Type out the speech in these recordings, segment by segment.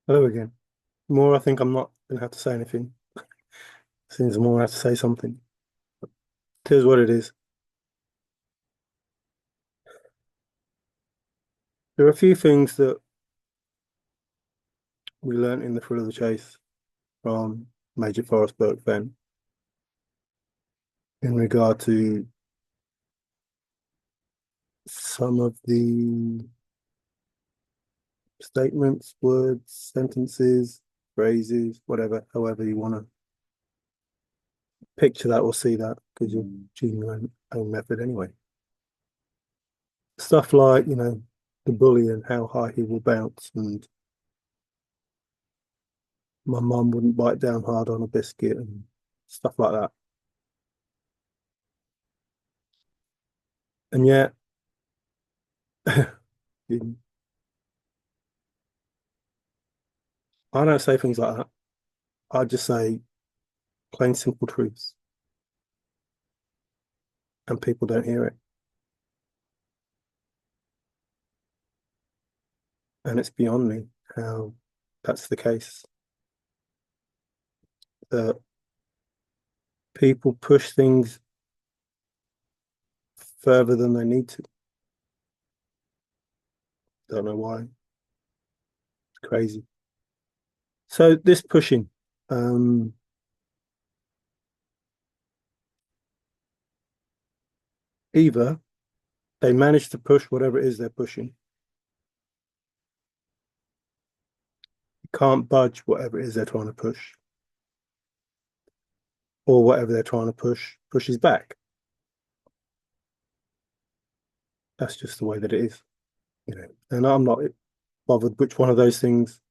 Hello again. The more I think I'm not going to have to say anything, seems the more I have to say something. Here's what it is. There are a few things that we learnt in the thrill of the chase from Major Forrest Burke then in regard to some of the statements, words, sentences, phrases, whatever, however you want to picture that or see that, because you're choosing your own method anyway. Stuff like, the bully and how high he will bounce, and my mum wouldn't bite down hard on a biscuit and stuff like that. And yet, I don't say things like that. I just say plain simple truths, and people don't hear it. And it's beyond me how that's the case. That people push things further than they need to. Don't know why. It's crazy. So this pushing, um, either they manage to push whatever it is they're pushing, can't budge whatever it is they're trying to push, or whatever they're trying to push pushes back. That's just the way that it is. And I'm not bothered which one of those things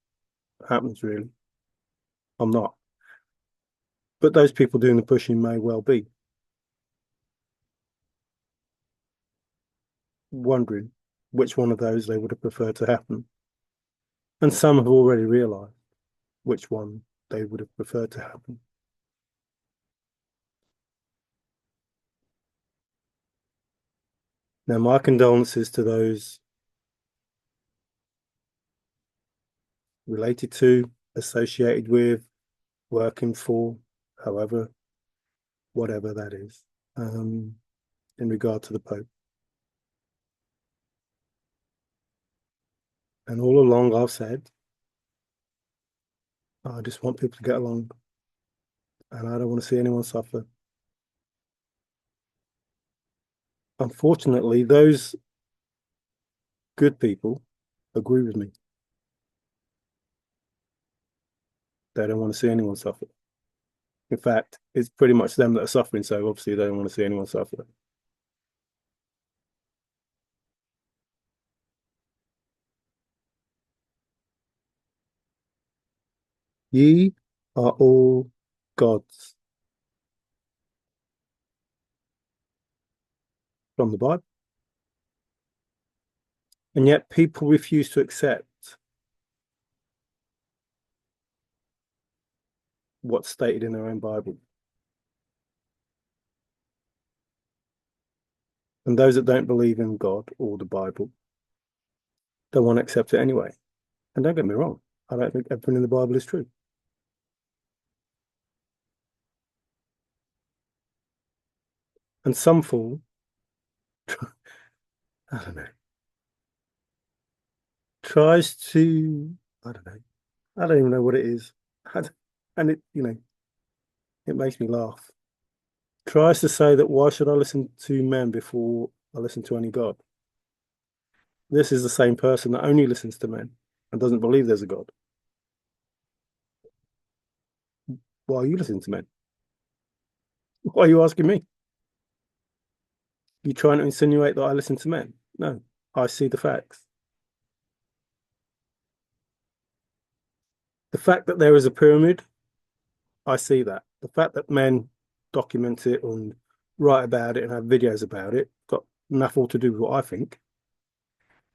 happens, really. I'm not. But those people doing the pushing may well be wondering which one of those they would have preferred to happen. And some have already realised which one they would have preferred to happen. Now, my condolences to those related to, associated with, working for, however, whatever that is, in regard to the Pope. And all along, I've said, I just want people to get along, and I don't want to see anyone suffer. Unfortunately, those good people agree with me. They don't want to see anyone suffer. In fact, it's pretty much them that are suffering, so obviously they don't want to see anyone suffer. Ye are all gods from the Bible, and yet people refuse to accept what's stated in their own Bible. And those that don't believe in God or the Bible don't want to accept it anyway. And don't get me wrong, I don't think everything in the Bible is true. And some fool, I don't know, tries to, I don't know, I don't even know what it is. And it makes me laugh. Tries to say that why should I listen to men before I listen to any God? This is the same person that only listens to men and doesn't believe there's a God. Why are you listening to men? Why are you asking me? You trying to insinuate that I listen to men? No, I see the facts. The fact that there is a pyramid, I see that. The fact that men document it and write about it and have videos about it got nothing to do with what I think.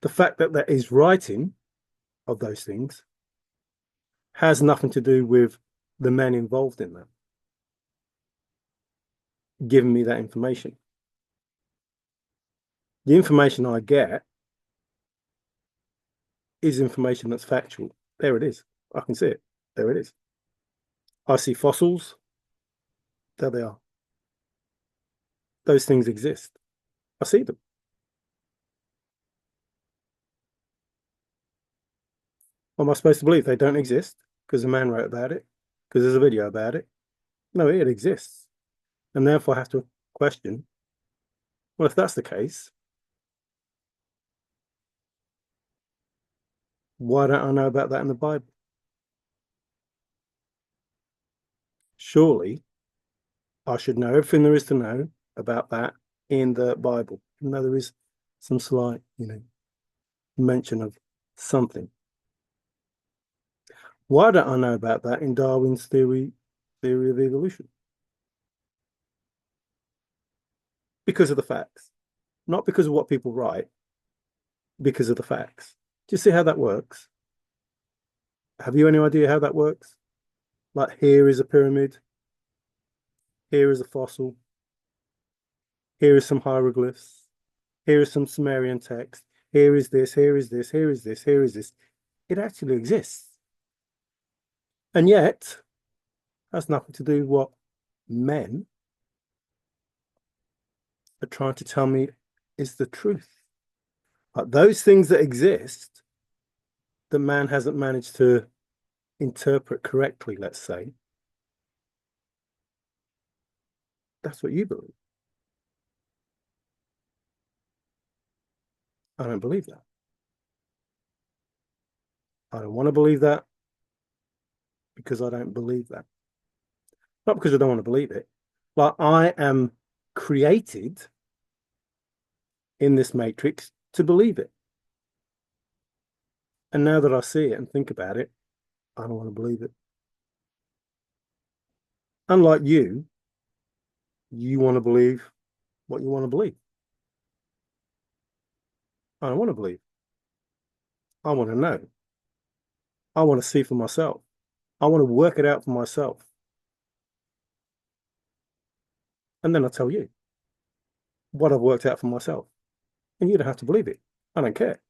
The fact that there is writing of those things has nothing to do with the men involved in that giving me that information. The information I get is information that's factual. There it is. I can see it. There it is. I see fossils. There they are. Those things exist. I see them. What am I supposed to believe? They don't exist because a man wrote about it, because there's a video about it. No, it exists. And therefore I have to question, well, if that's the case, why don't I know about that in the Bible? Surely I should know everything there is to know about that in the Bible. Even though there is some slight, mention of something. Why don't I know about that in Darwin's theory of evolution? Because of the facts, not because of what people write, because of the facts. Do you see how that works? Have you any idea how that works? Like, here is a pyramid, here is a fossil, here is some hieroglyphs, here is some Sumerian text, here is this, here is this, here is this, here is this. It actually exists. And yet, that's nothing to do with what men are trying to tell me is the truth. Like, those things that exist that man hasn't managed to interpret correctly, let's say, that's what you believe. I don't believe that. I don't want to believe that because I don't believe that. Not because I don't want to believe it. Like, I am created in this matrix to believe it. And now that I see it and think about it, I don't want to believe it. Unlike you want to believe what you want to believe. I don't want to believe. I want to know. I want to see for myself. I want to work it out for myself. And then I'll tell you what I've worked out for myself. And you don't have to believe it. I don't care.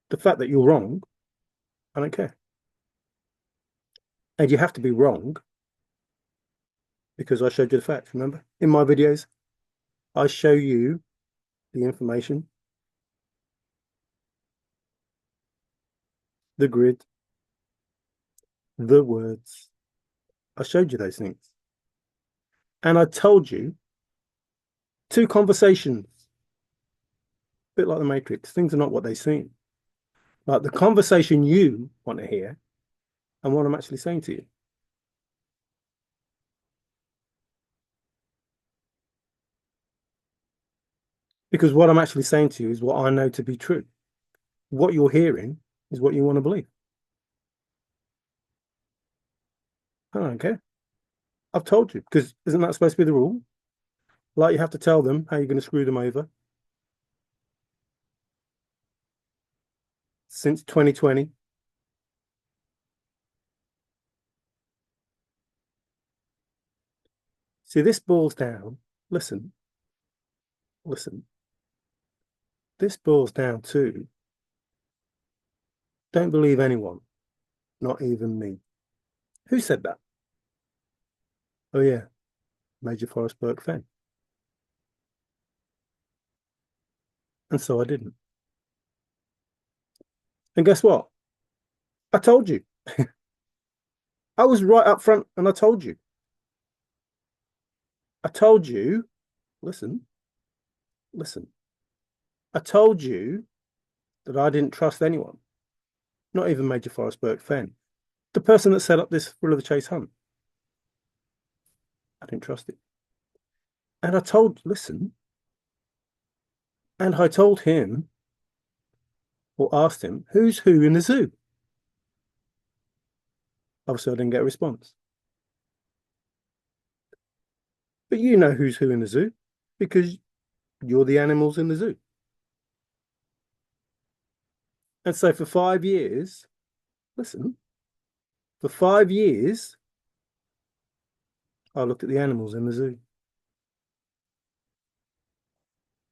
The fact that you're wrong, I don't care. And you have to be wrong because I showed you the facts, remember? In my videos, I show you the information, the grid, the words. I showed you those things. And I told you two conversations, a bit like the Matrix. Things are not what they seem. Like the conversation you want to hear and what I'm actually saying to you. Because what I'm actually saying to you is what I know to be true. What you're hearing is what you want to believe. I don't care. I've told you, because isn't that supposed to be the rule? Like, you have to tell them how you're going to screw them over. Since 2020. See, this boils down, listen, listen. This boils down to don't believe anyone, not even me. Who said that? Oh, yeah, Major Forrest Burke fan. And so I didn't. And guess what? I told you. I was right up front and I told you. I told you, listen, listen. I told you that I didn't trust anyone, not even Major Forrest Burke fan. The person that set up this Thrill of the Chase hunt. I didn't trust it. And I told, listen, and I told him or asked him, who's who in the zoo? Obviously, I didn't get a response. But you know who's who in the zoo because you're the animals in the zoo. And so for 5 years, listen, for 5 years, I looked at the animals in the zoo.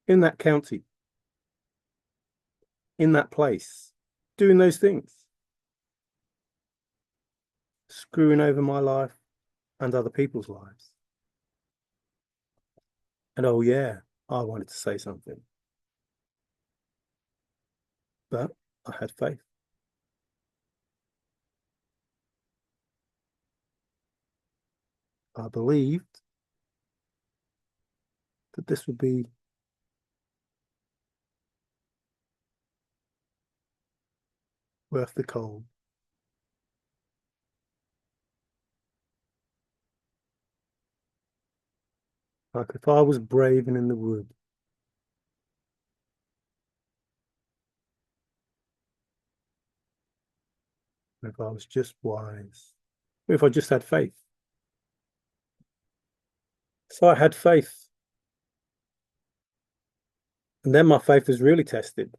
In that county, in that place, doing those things. screwing over my life and other people's lives. And oh, yeah, I wanted to say something, but I had faith. I believed that this would be worth the cold. Like if I was brave and in the wood, if I was just wise, if I just had faith. So I had faith. And then my faith was really tested.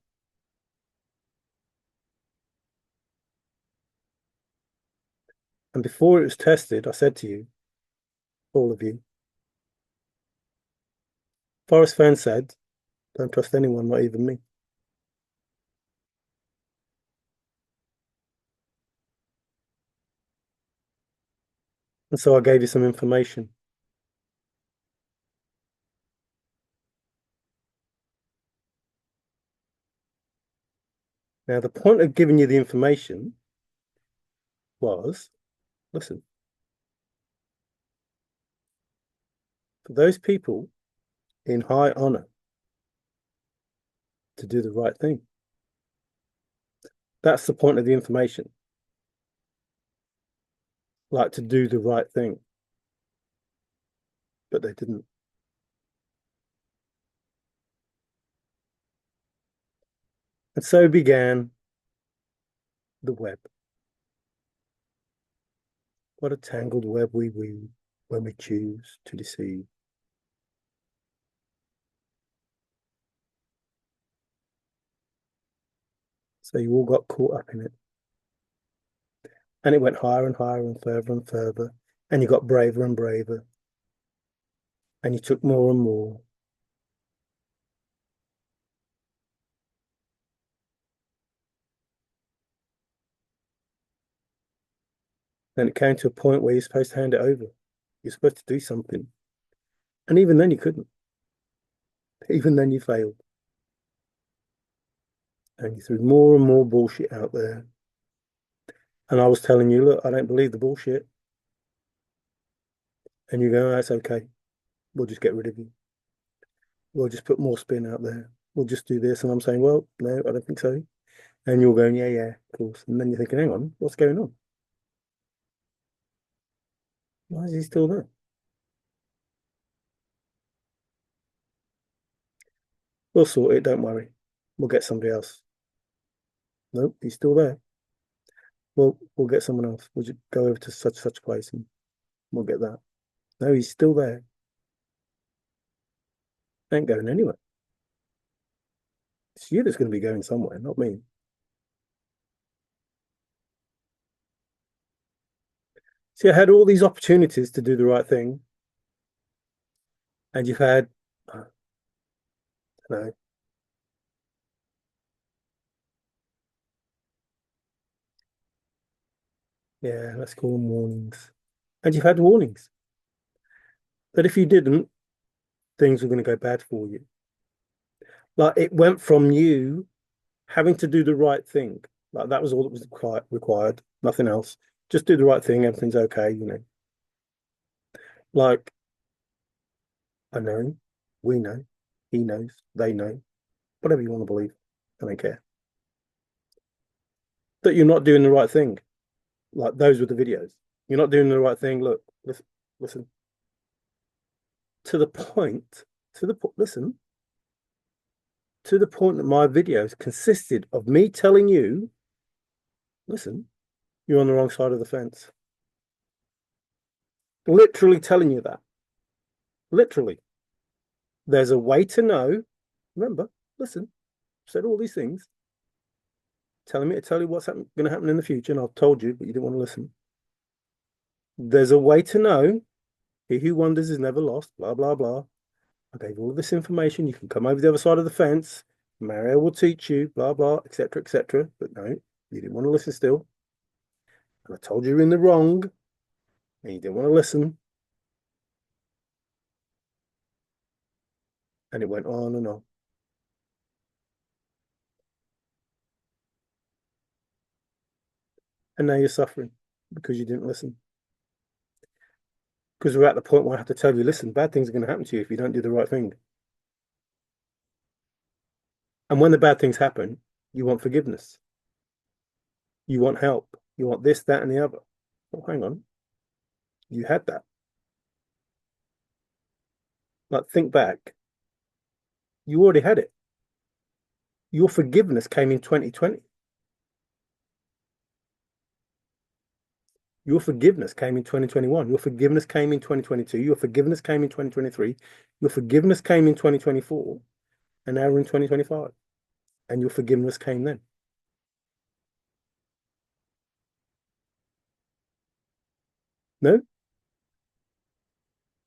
And before it was tested, I said to you, all of you, Forrest Fenn said, don't trust anyone, not even me. And so I gave you some information. Now, the point of giving you the information was, listen, for those people in high honor to do the right thing. That's the point of the information. Like to do the right thing. But they didn't. And so began the web. What a tangled web we weave when we choose to deceive. So you all got caught up in it. And it went higher and higher and further. And you got braver and braver. And you took more and more. Then it came to a point where you're supposed to hand it over. You're supposed to do something. And even then you couldn't. Even then you failed. And you threw more and more bullshit out there. And I was telling you, look, I don't believe the bullshit. And you go, oh, that's okay. We'll just get rid of you. We'll just put more spin out there. We'll just do this. And I'm saying, well, no, I don't think so. And you're going, yeah, yeah, of course. And then you're thinking, hang on, what's going on? Why is he still there? We'll sort it, don't worry. We'll get somebody else. Nope, he's still there. Well, we'll get someone else. We'll just go over to such place and we'll get that. No, he's still there. Ain't going anywhere. It's you that's going to be going somewhere, not me. See, I had all these opportunities to do the right thing, and you've had, no, yeah, let's call them warnings. And you've had warnings that if you didn't, things were going to go bad for you. Like it went from you having to do the right thing. Like that was all that was required, nothing else. Just do the right thing, everything's okay, you know. Like I know, we know, he knows, they know, whatever you want to believe. I don't care. That you're not doing the right thing. Like those were the videos. You're not doing the right thing. Look, listen. To the point, listen, to the point that my videos consisted of me telling you, listen, you're on the wrong side of the fence. Literally telling you that. Literally. There's a way to know. Remember, listen, I've said all these things, telling me to tell you what's going to happen in the future, and I've told you, but you didn't want to listen. There's a way to know. He who wonders is never lost, blah, blah, blah. I gave all of this information. You can come over the other side of the fence. Mario will teach you, blah, blah, etc., etc. But no, you didn't want to listen still. And I told you you're in the wrong and you didn't want to listen. And it went on and on. And now you're suffering because you didn't listen. Because we're at the point where I have to tell you, listen, bad things are going to happen to you if you don't do the right thing. And when the bad things happen, you want forgiveness. You want help. You want this, that, and the other. Oh, hang on. You had that. Like, think back. You already had it. Your forgiveness came in 2020. Your forgiveness came in 2021. Your forgiveness came in 2022. Your forgiveness came in 2023. Your forgiveness came in 2024. And now we're in 2025. And your forgiveness came then. No?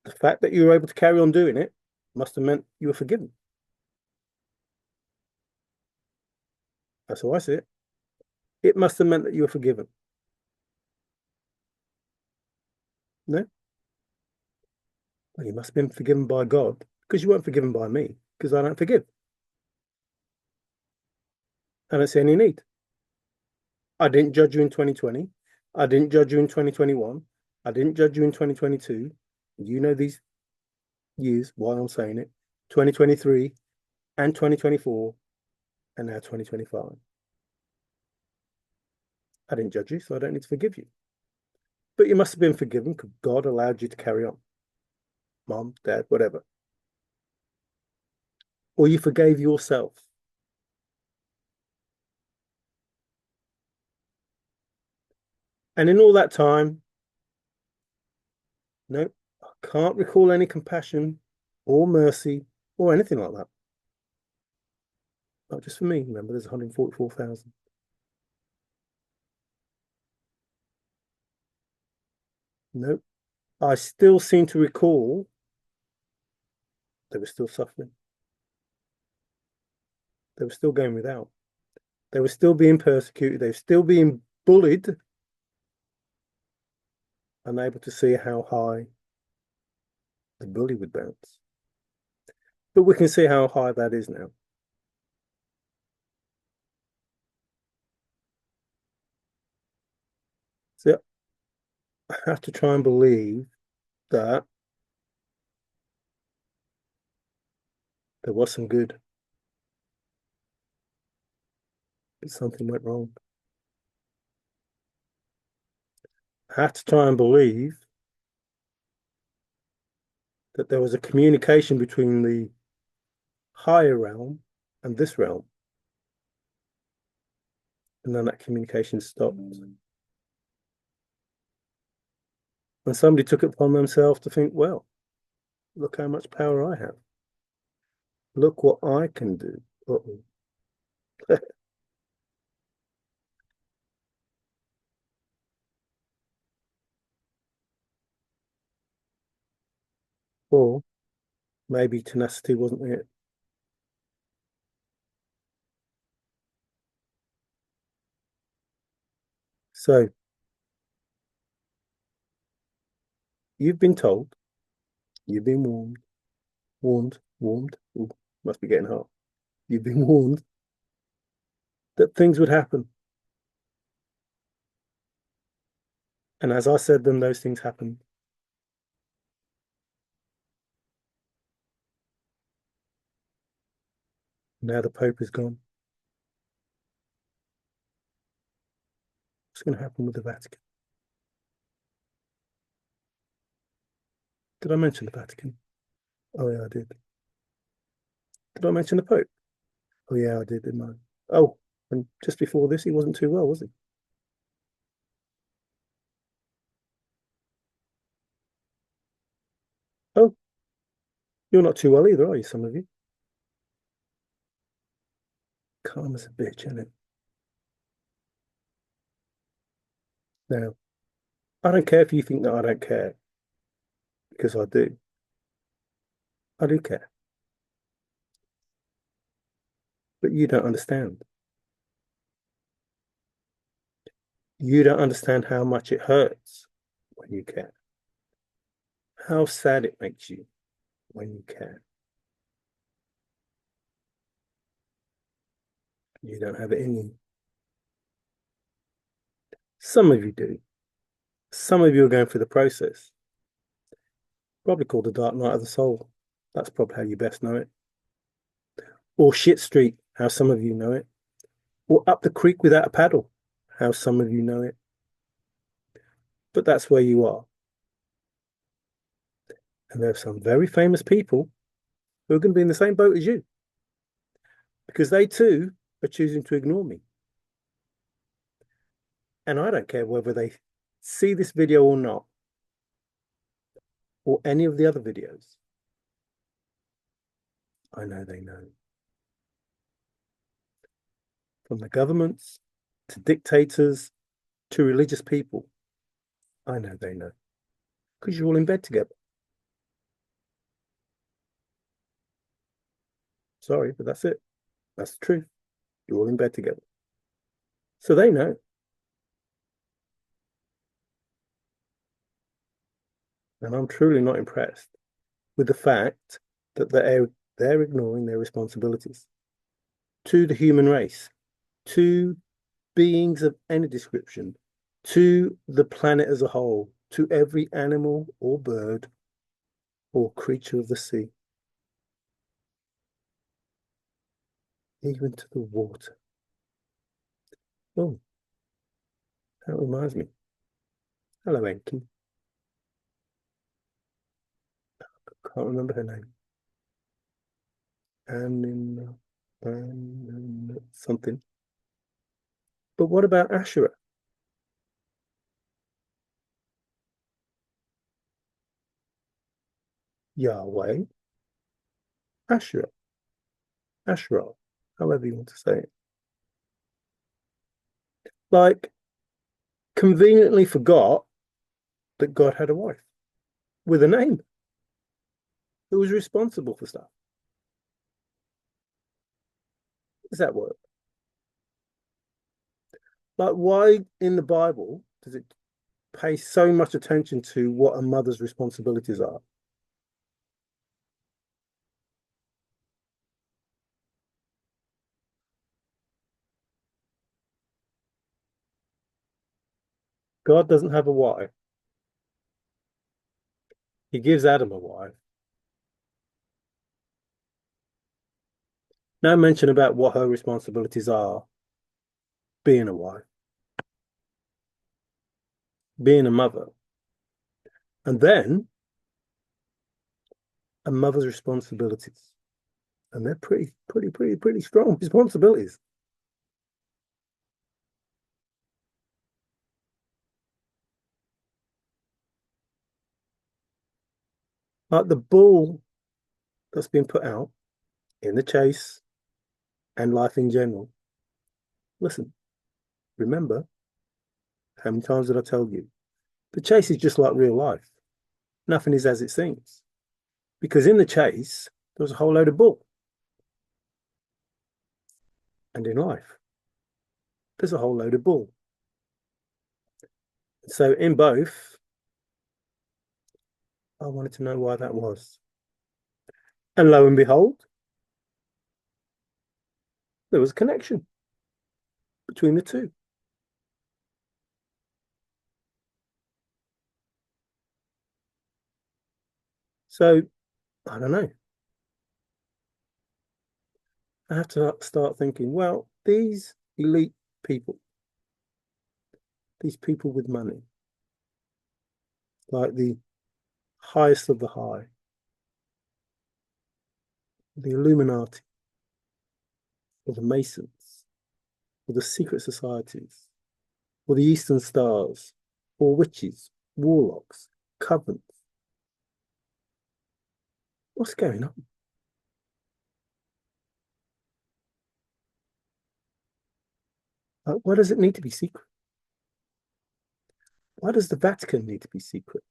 The fact that you were able to carry on doing it must have meant you were forgiven. That's how I see it. It must have meant that you were forgiven. No? Well, you must have been forgiven by God because you weren't forgiven by me because I don't forgive. I don't see any need. I didn't judge you in 2020. I didn't judge you in 2021. I didn't judge you in 2022. You know these years, why I'm saying it. 2023 and 2024 and now 2025. I didn't judge you, so I don't need to forgive you. But you must have been forgiven because God allowed you to carry on. Mom, dad, whatever. Or you forgave yourself. And in all that time, no, I can't recall any compassion or mercy or anything like that. Not just for me. Remember, there's 144,000. No, I still seem to recall they were still suffering. They were still going without. They were still being persecuted. They were still being bullied, unable to see how high the bully would bounce. But we can see how high that is now. So I have to try and believe that there was some good, but something went wrong. I have to try and believe that there was a communication between the higher realm and this realm. And then that communication stopped. And somebody took it upon themselves to think, well, look how much power I have. Look what I can do. Or maybe tenacity wasn't it. So you've been told, you've been warned. Ooh, must be getting hot. You've been warned that things would happen. And as I said them, those things happened. Now the Pope is gone. What's going to happen with the Vatican? Did I mention the Vatican? Oh, yeah, I did. Did I mention the Pope? Oh, yeah, I did, didn't I? Oh, and just before this, he wasn't too well, was he? Oh, you're not too well either, are you, some of you? Calm as a bitch, isn't it? Now, I don't care if you think that I don't care, because I do. I do care. But you don't understand. You don't understand how much it hurts when you care, how sad it makes you when you care. You don't have it in you. Some of you do. Some of you are going through the process. Probably called the dark night of the soul. That's probably how you best know it. Or shit street, how some of you know it. Or up the creek without a paddle, how some of you know it. But that's where you are. And there are some very famous people who are going to be in the same boat as you because they too are choosing to ignore me. And I don't care whether they see this video or not, or any of the other videos. I know they know. From the governments to dictators to religious people, I know they know. Because you're all in bed together. Sorry, but that's it. That's the truth. You're all in bed together. So they know. And I'm truly not impressed with the fact that they're ignoring their responsibilities to the human race, to beings of any description, to the planet as a whole, to every animal or bird or creature of the sea, even to the water. Oh, that reminds me. Hello, Enki. Can't remember her name. And something. But what about Asherah? Yahweh, Asherah, Asherah, however you want to say it. Like, conveniently forgot that God had a wife with a name who was responsible for stuff. Does that work? Like, why in the Bible does it pay so much attention to what a mother's responsibilities are? God doesn't have a wife. He gives Adam a wife. No mention about what her responsibilities are being a wife, being a mother. And then a mother's responsibilities. And they're pretty strong responsibilities. Like the bull that's been put out in the chase and life in general. Listen, remember, how many times did I tell you? The chase is just like real life. Nothing is as it seems. Because in the chase, there was a whole load of bull. And in life, there's a whole load of bull. So in both, I wanted to know why that was. And lo and behold, there was a connection between the two. So I don't know. I have to start thinking, well, these elite people, these people with money, like the highest of the high, the Illuminati, or the Masons, or the secret societies, or the Eastern Stars, or witches, warlocks, covens. What's going on? Why does it need to be secret? Why does the Vatican need to be secret?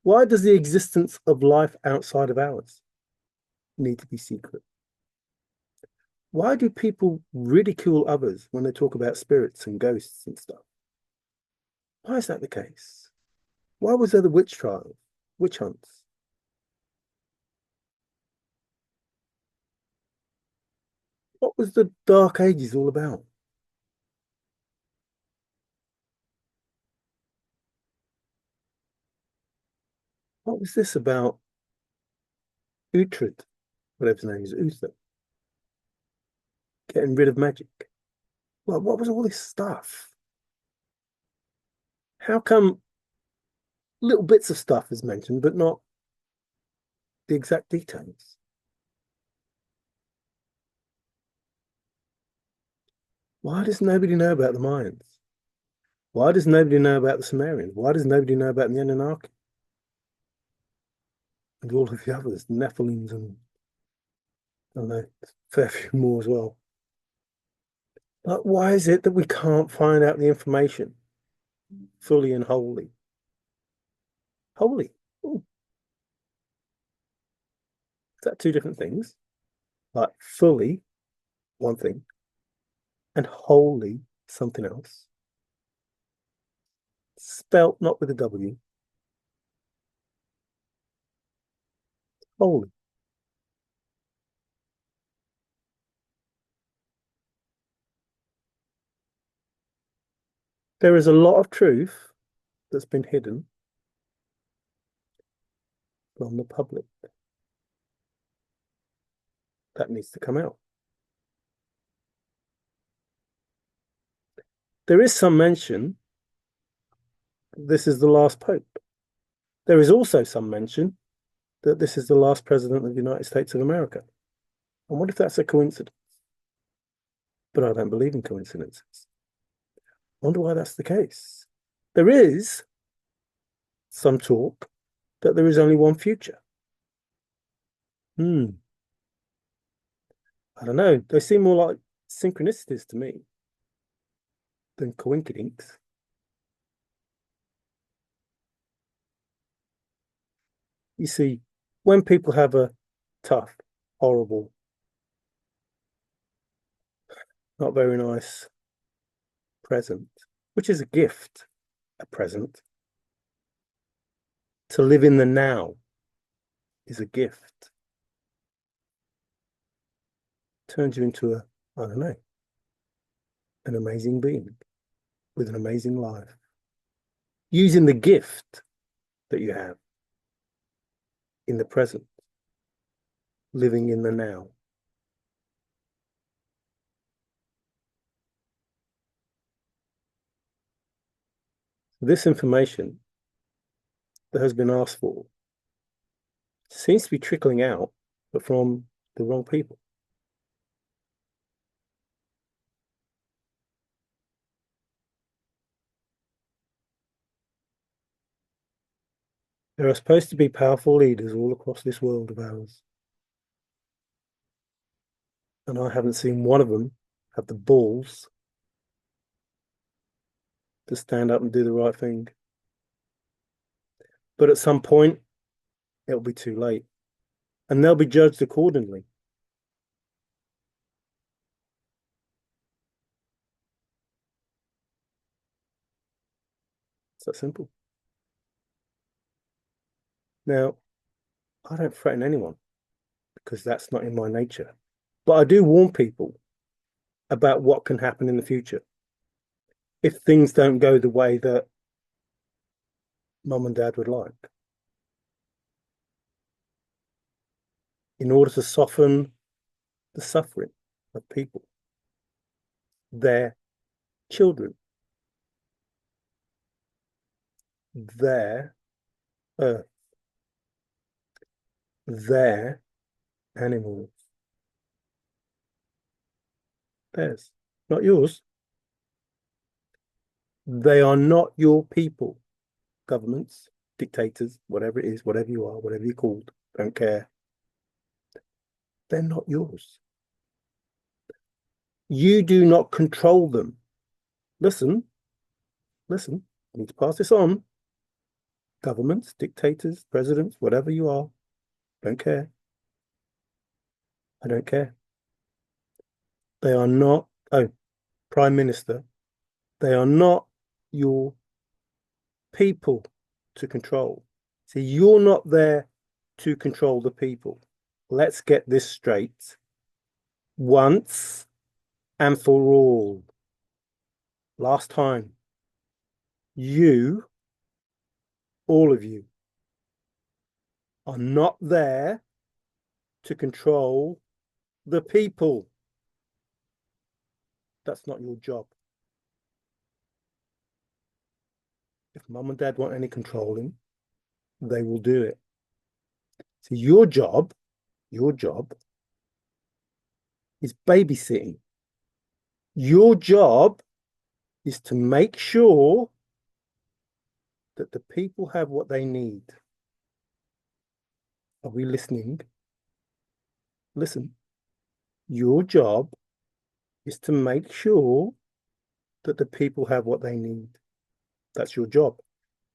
Why does the existence of life outside of ours need to be secret? Why do people ridicule others when they talk about spirits and ghosts and stuff? Why is that the case? Why was there the witch trials, witch hunts? What was the Dark Ages all about? What was this about Uhtred, whatever his name is, Uther, getting rid of magic? Well, what was all this stuff? How come little bits of stuff is mentioned, but not the exact details? Why does nobody know about the Mayans? Why does nobody know about the Sumerians? Why does nobody know about the Anunnaki and all of the others, Nephilims and I don't know, a fair few more as well? Like, why is it that we can't find out the information fully and wholly? Wholly. Ooh, is that two different things? Like fully, one thing, and wholly, something else. Spelt not with a W. Wholly. There is a lot of truth that's been hidden from the public that needs to come out. There is some mention this is the last pope. There is also some mention that this is the last president of the United States of America. And what if that's a coincidence? But I don't believe in coincidences. I wonder why that's the case. There is some talk that there is only one future. I don't know. They seem more like synchronicities to me than coinkydinks. You see, when people have a tough, horrible, not very nice present, which is a gift, a present, to live in the now is a gift. Turns you into a, I don't know, an amazing being with an amazing life. Using the gift that you have in the present, living in the now. This information that has been asked for seems to be trickling out, but from the wrong people. There are supposed to be powerful leaders all across this world of ours. And I haven't seen one of them have the balls to stand up and do the right thing. But at some point, it'll be too late. And they'll be judged accordingly. It's that simple. Now, I don't threaten anyone because that's not in my nature. But I do warn people about what can happen in the future if things don't go the way that mum and dad would like. In order to soften the suffering of people, their children, their earth, their animals, theirs, not yours. They are not your people. Governments, dictators, whatever it is, whatever you are, whatever you're called, don't care. They're not yours. You do not control them. Listen, listen, I need to pass this on. Governments, dictators, presidents, whatever you are, don't care. I don't care. They are not, oh, Prime Minister, they are not your people to control. See, you're not there to control the people. Let's get this straight once and for all. Last time, you, all of you, are not there to control the people. That's not your job. If mum and dad want any controlling, they will do it. So your job is babysitting. Your job is to make sure that the people have what they need. Are we listening? Listen, your job is to make sure that the people have what they need. That's your job.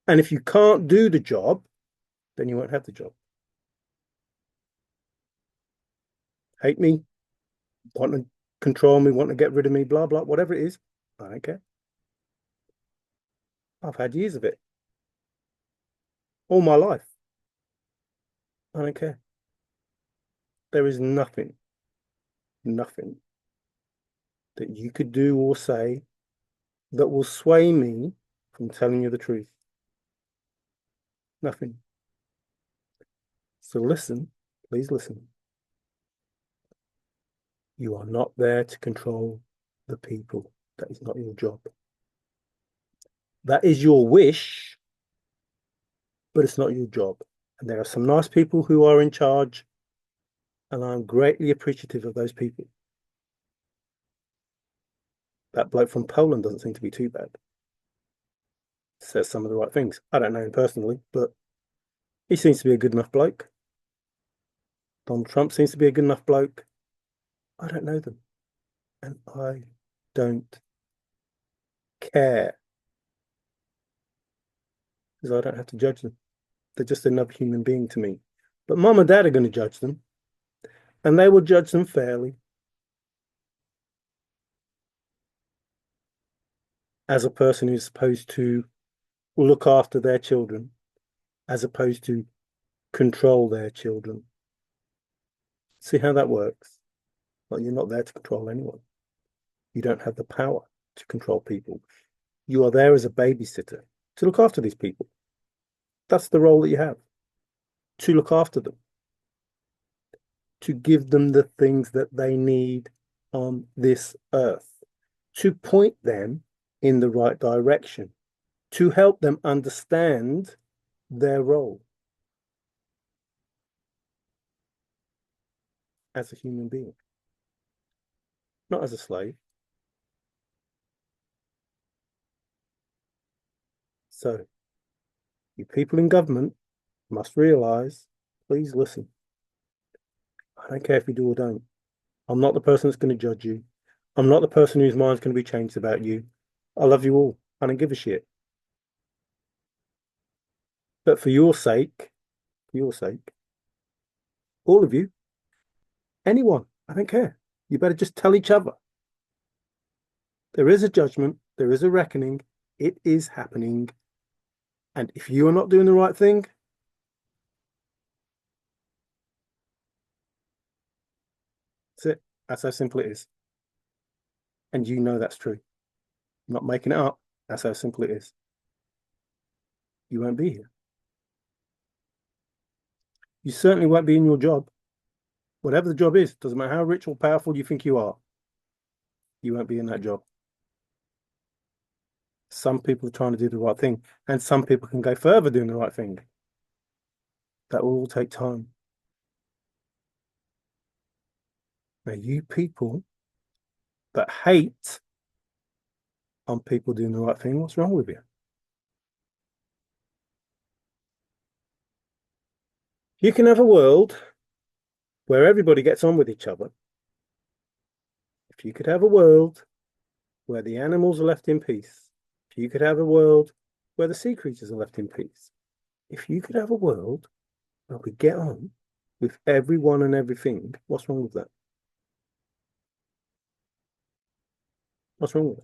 And if you can't do the job, then you won't have the job. Hate me, want to control me, want to get rid of me, blah, blah, whatever it is, I don't care. I've had years of it. All my life. I don't care. There is nothing that you could do or say that will sway me from telling you the truth. Nothing. So listen, please listen. You are not there to control the people. That is not your job. That is your wish, but it's not your job. And there are some nice people who are in charge, and I'm greatly appreciative of those people. That bloke from Poland doesn't seem to be too bad. Says some of the right things. I don't know him personally, but he seems to be a good enough bloke. Donald Trump seems to be a good enough bloke. I don't know them. And I don't care. Because I don't have to judge them. They're just another human being to me. But mum and dad are going to judge them. And they will judge them fairly. As a person who's supposed to look after their children, as opposed to control their children. See how that works? Well, you're not there to control anyone. You don't have the power to control people. You are there as a babysitter to look after these people. That's the role that you have, to look after them, to give them the things that they need on this earth, to point them in the right direction, to help them understand their role as a human being, not as a slave. So, you people in government must realize, please listen. I don't care if you do or don't. I'm not the person that's going to judge you. I'm not the person whose mind's going to be changed about you. I love you all. I don't give a shit. But for your sake, all of you, anyone, I don't care. You better just tell each other. There is a judgment. There is a reckoning. It is happening. And if you are not doing the right thing, that's it. That's how simple it is. And you know that's true. I'm not making it up. That's how simple it is. You won't be here. You certainly won't be in your job. Whatever the job is, doesn't matter how rich or powerful you think you are, you won't be in that job. Some people are trying to do the right thing, and some people can go further doing the right thing. That will all take time. Now, you people that hate on people doing the right thing, what's wrong with you? You can have a world where everybody gets on with each other. If you could have a world where the animals are left in peace, if you could have a world where the sea creatures are left in peace, if you could have a world where we get on with everyone and everything, what's wrong with that? What's wrong with it?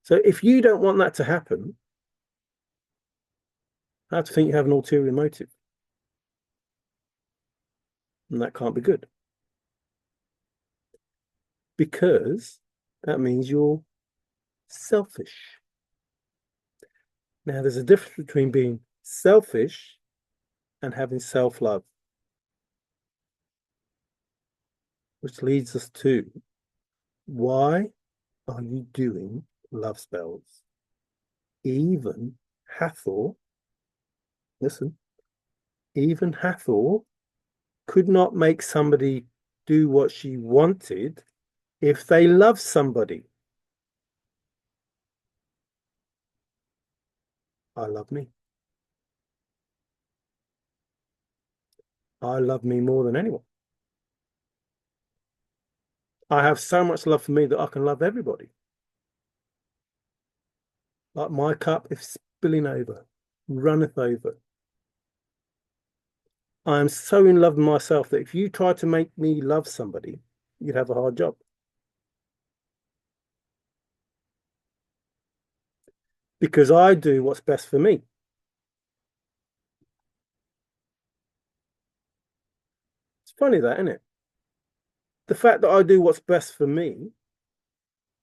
So if you don't want that to happen, I have to think you have an ulterior motive. And that can't be good. Because that means you're selfish. Now, there's a difference between being selfish and having self-love, which leads us to, why are you doing love spells? Even Hathor, listen, even Hathor could not make somebody do what she wanted if they love somebody. I love me. I love me more than anyone. I have so much love for me that I can love everybody. Like my cup, if spilling over, runneth over. I am so in love with myself that if you try to make me love somebody, you'd have a hard job. Because I do what's best for me. It's funny that, isn't it? The fact that I do what's best for me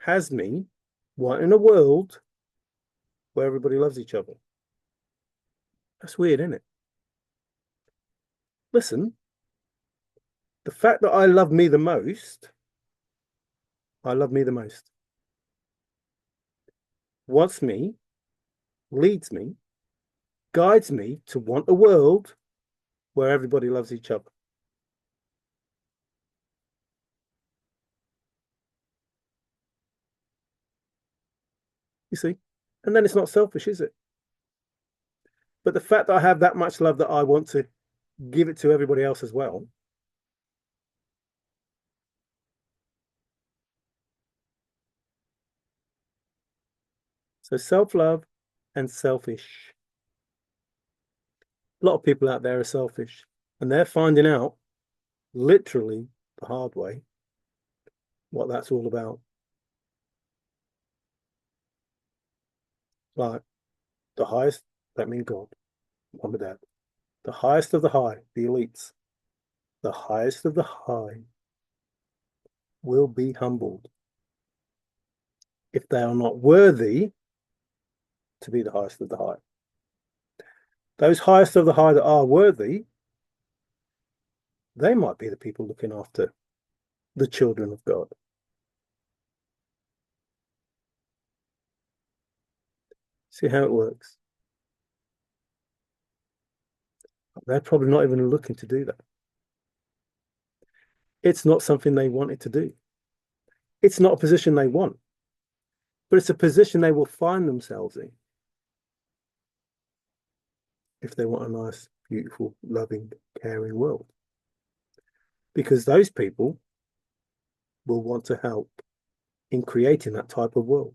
has me wanting a world where everybody loves each other. That's weird, isn't it? Listen, the fact that I love me the most, I love me the most, wants me, leads me, guides me to want a world where everybody loves each other. You see? And then it's not selfish, is it? But the fact that I have that much love that I want to give it to everybody else as well. So self-love and selfish. A lot of people out there are selfish, and they're finding out literally the hard way what that's all about. Like the highest, that means God, mum and dad. The highest of the high, the elites, the highest of the high will be humbled if they are not worthy to be the highest of the high. Those highest of the high that are worthy, they might be the people looking after the children of God. See how it works? They're probably not even looking to do that. It's not something they wanted to do. It's not a position they want, but it's a position they will find themselves in if they want a nice, beautiful, loving, caring world. Because those people will want to help in creating that type of world.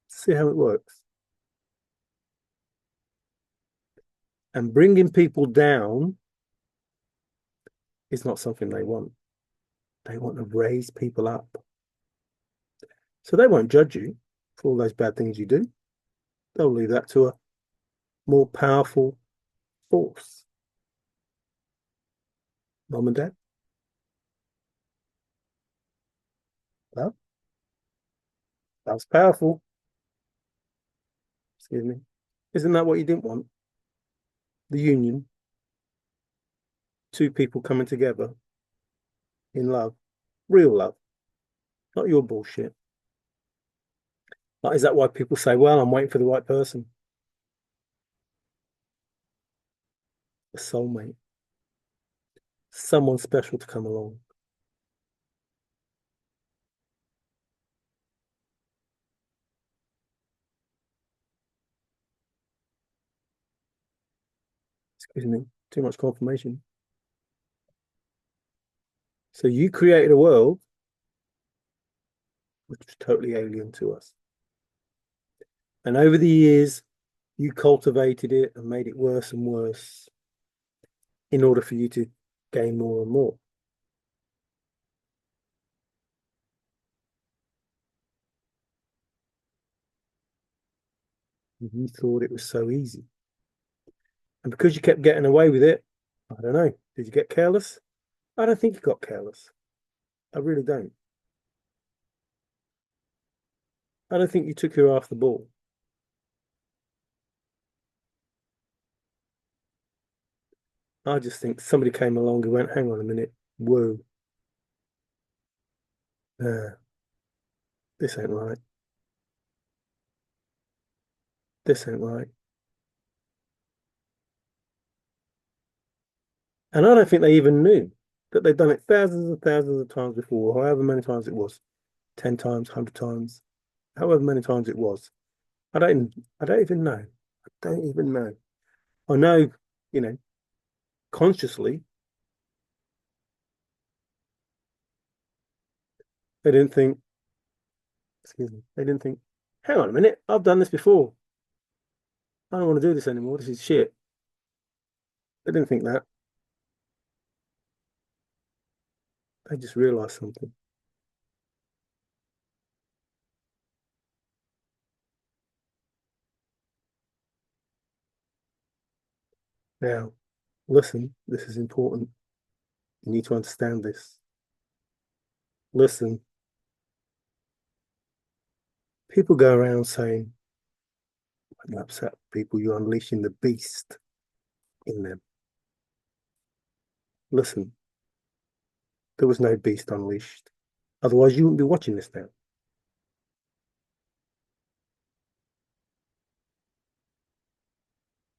See how it works? And bringing people down is not something they want. They want to raise people up. So they won't judge you for all those bad things you do. They'll leave that to a more powerful force. Mom and dad, love, love's powerful. Excuse me. Isn't that what you didn't want? The union, two people coming together in love, real love, not your bullshit. Like, is that why people say, well, I'm waiting for the right person? A soulmate, someone special to come along. Excuse me, too much confirmation. So you created a world which was totally alien to us. And over the years, you cultivated it and made it worse and worse in order for you to gain more and more. You thought it was so easy. And because you kept getting away with it, I don't know, did you get careless? I don't think you got careless. I really don't. I don't think you took your eye off the ball. I just think somebody came along and went, hang on a minute, whoa, uh, this ain't right. This ain't right. And I don't think they even knew that they'd done it thousands and thousands of times before, however many times it was, 10 times, 100 times, however many times it was. I don't even know. I don't even know. I know, you know, consciously, they didn't think, excuse me, they didn't think, hang on a minute, I've done this before. I don't want to do this anymore. This is shit. They didn't think that. They just realized something. Now, listen, this is important. You need to understand this. Listen, people go around saying, when you upset people, you're unleashing the beast in them. Listen, there was no beast unleashed. Otherwise, you wouldn't be watching this now.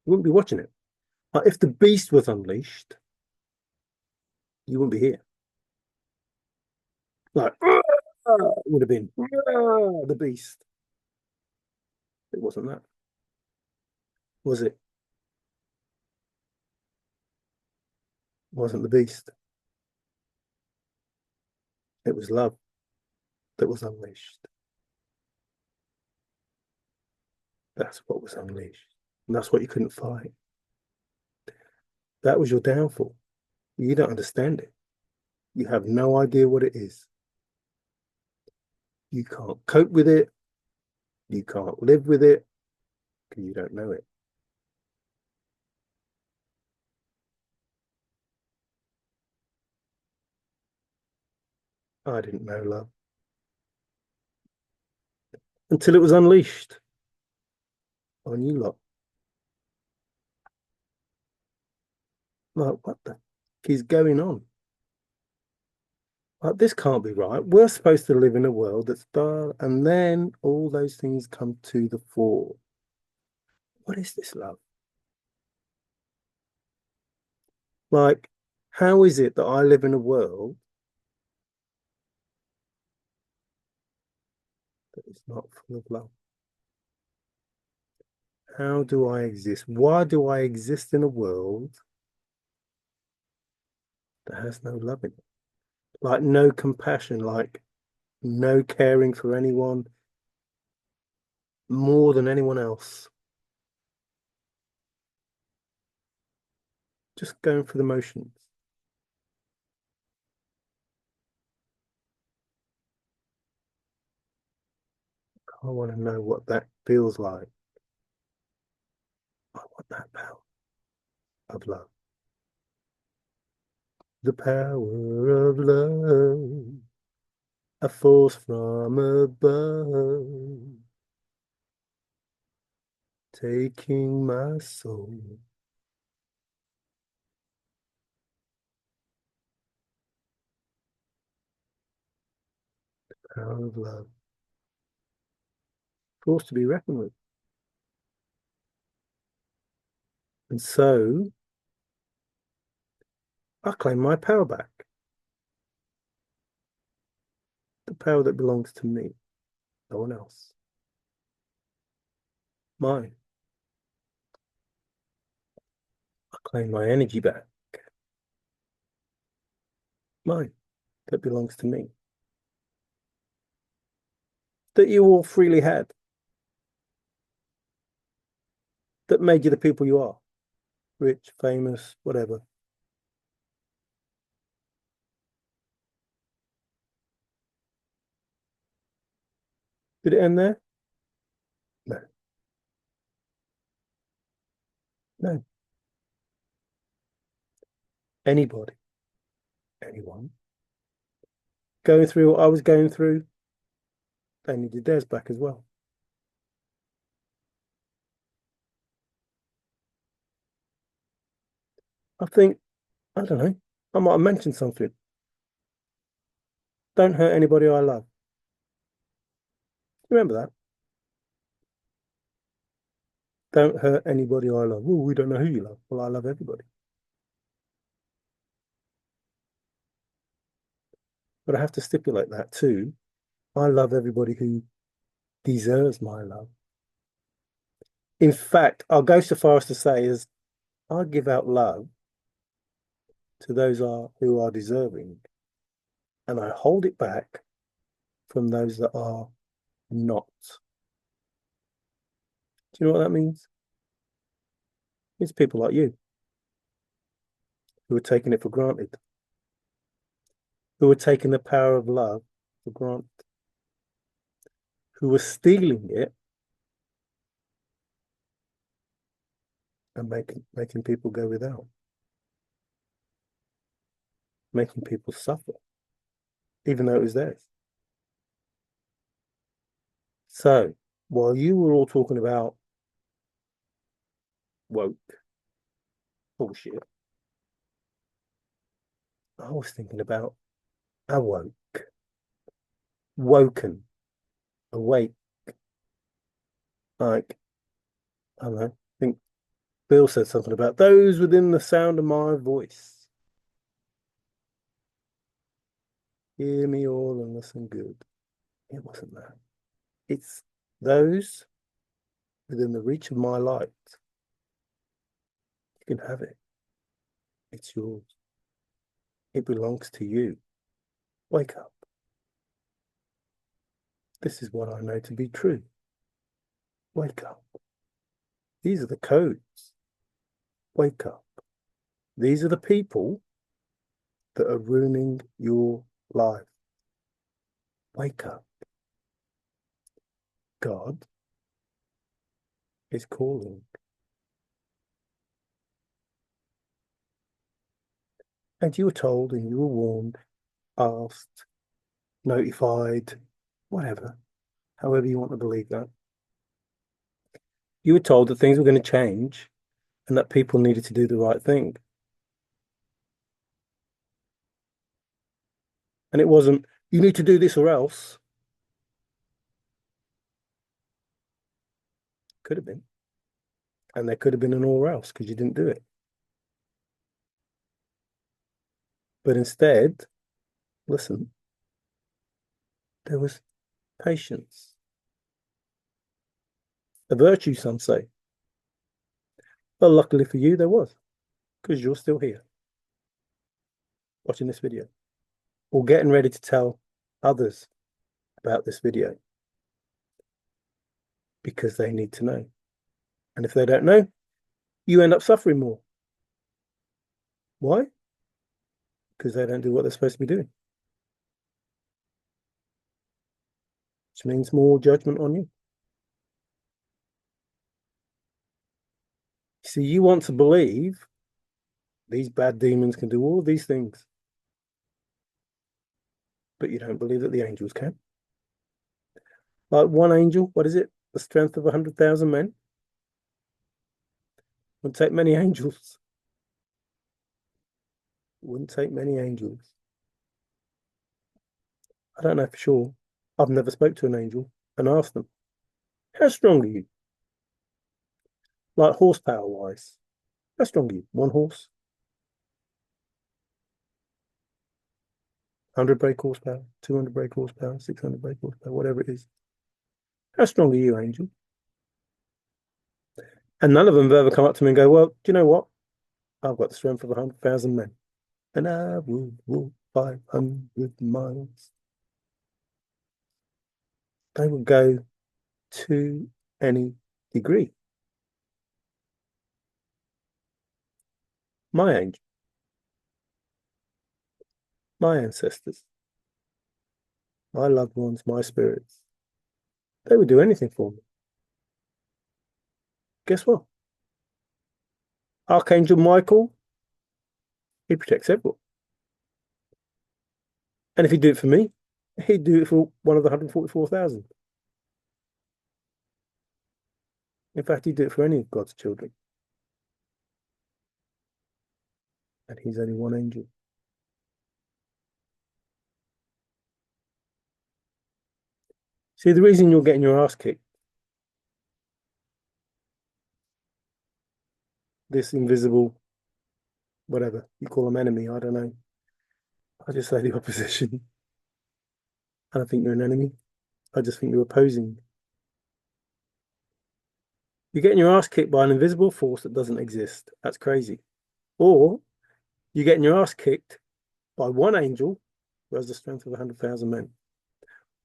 You wouldn't be watching it. Like, if the beast was unleashed, you wouldn't be here. Like, it would have been the beast. It wasn't that, was it? It wasn't the beast. It was love that was unleashed. That's what was unleashed. And that's what you couldn't fight. That was your downfall. You don't understand it. You have no idea what it is. You can't cope with it. You can't live with it because you don't know it. I didn't know love until it was unleashed on you lot. Like, what the is going on? Like, this can't be right. We're supposed to live in a world that's dark, and then all those things come to the fore. What is this love? Like, how is it that I live in a world that is not full of love? How do I exist? Why do I exist in a world that has no love in it? Like, no compassion, like, no caring for anyone more than anyone else. Just going through the motions. I want to know what that feels like. I want that power of love. The power of love, a force from above, taking my soul. Power of love, force to be reckoned with. And so I claim my power back, the power that belongs to me, no one else. Mine. I claim my energy back, mine, that belongs to me, that you all freely had, that made you the people you are, rich, famous, whatever. Did it end there? No. No, anybody, anyone going through what I was going through, they needed theirs back as well. I think, I don't know, I might have mentioned something. Don't hurt anybody I love. Remember that? Don't hurt anybody I love. Oh, we don't know who you love. Well, I love everybody. But I have to stipulate that too. I love everybody who deserves my love. In fact, I'll go so far as to say is I give out love to those who are deserving, and I hold it back from those that are not. Do you know what that means? It's people like you who are taking it for granted, who are taking the power of love for granted, who are stealing it and making people go without, making people suffer, even though it was theirs. So while you were all talking about woke bullshit, I was thinking about awoke, woken, awake. Like, I don't know, I think Bill said something about those within the sound of my voice. Hear me all and listen good. It wasn't that. It's those within the reach of my light. You can have it. It's yours. It belongs to you. Wake up. This is what I know to be true. Wake up. These are the codes. Wake up. These are the people that are ruining your life. Wake up. God is calling. And you were told and you were warned, asked, notified, whatever, however you want to believe that. You were told that things were going to change and that people needed to do the right thing. And it wasn't, you need to do this or else. Could have been. And there could have been an or else because you didn't do it. But instead, listen, there was patience. A virtue, some say. Well, luckily for you, there was, because you're still here watching this video or getting ready to tell others about this video because they need to know. And if they don't know, you end up suffering more. Why? Because they don't do what they're supposed to be doing, which means more judgment on you. See, you want to believe these bad demons can do all of these things, but you don't believe that the angels can. Like one angel, what is it? The strength of 100,000 men? Wouldn't take many angels. Wouldn't take many angels. I don't know for sure. I've never spoke to an angel and asked them, how strong are you? Like horsepower wise, how strong are you? One horse? 100 brake horsepower, 200 brake horsepower, 600 brake horsepower, whatever it is. How strong are you, angel? And none of them have ever come up to me and go, well, do you know what? I've got the strength of 100,000 men. And I will walk 500 miles. They will go to any degree. My angel, my ancestors, my loved ones, my spirits, they would do anything for me. Guess what? Archangel Michael, he protects everyone. And if he'd do it for me, he'd do it for one of the 144,000. In fact, he'd do it for any of God's children. And he's only one angel. See, the reason you're getting your ass kicked, this invisible, whatever you call them, enemy, I don't know. I just say the opposition. I don't think you're an enemy. I just think you're opposing. You're getting your ass kicked by an invisible force that doesn't exist. That's crazy. Or you're getting your ass kicked by one angel who has the strength of 100,000 men.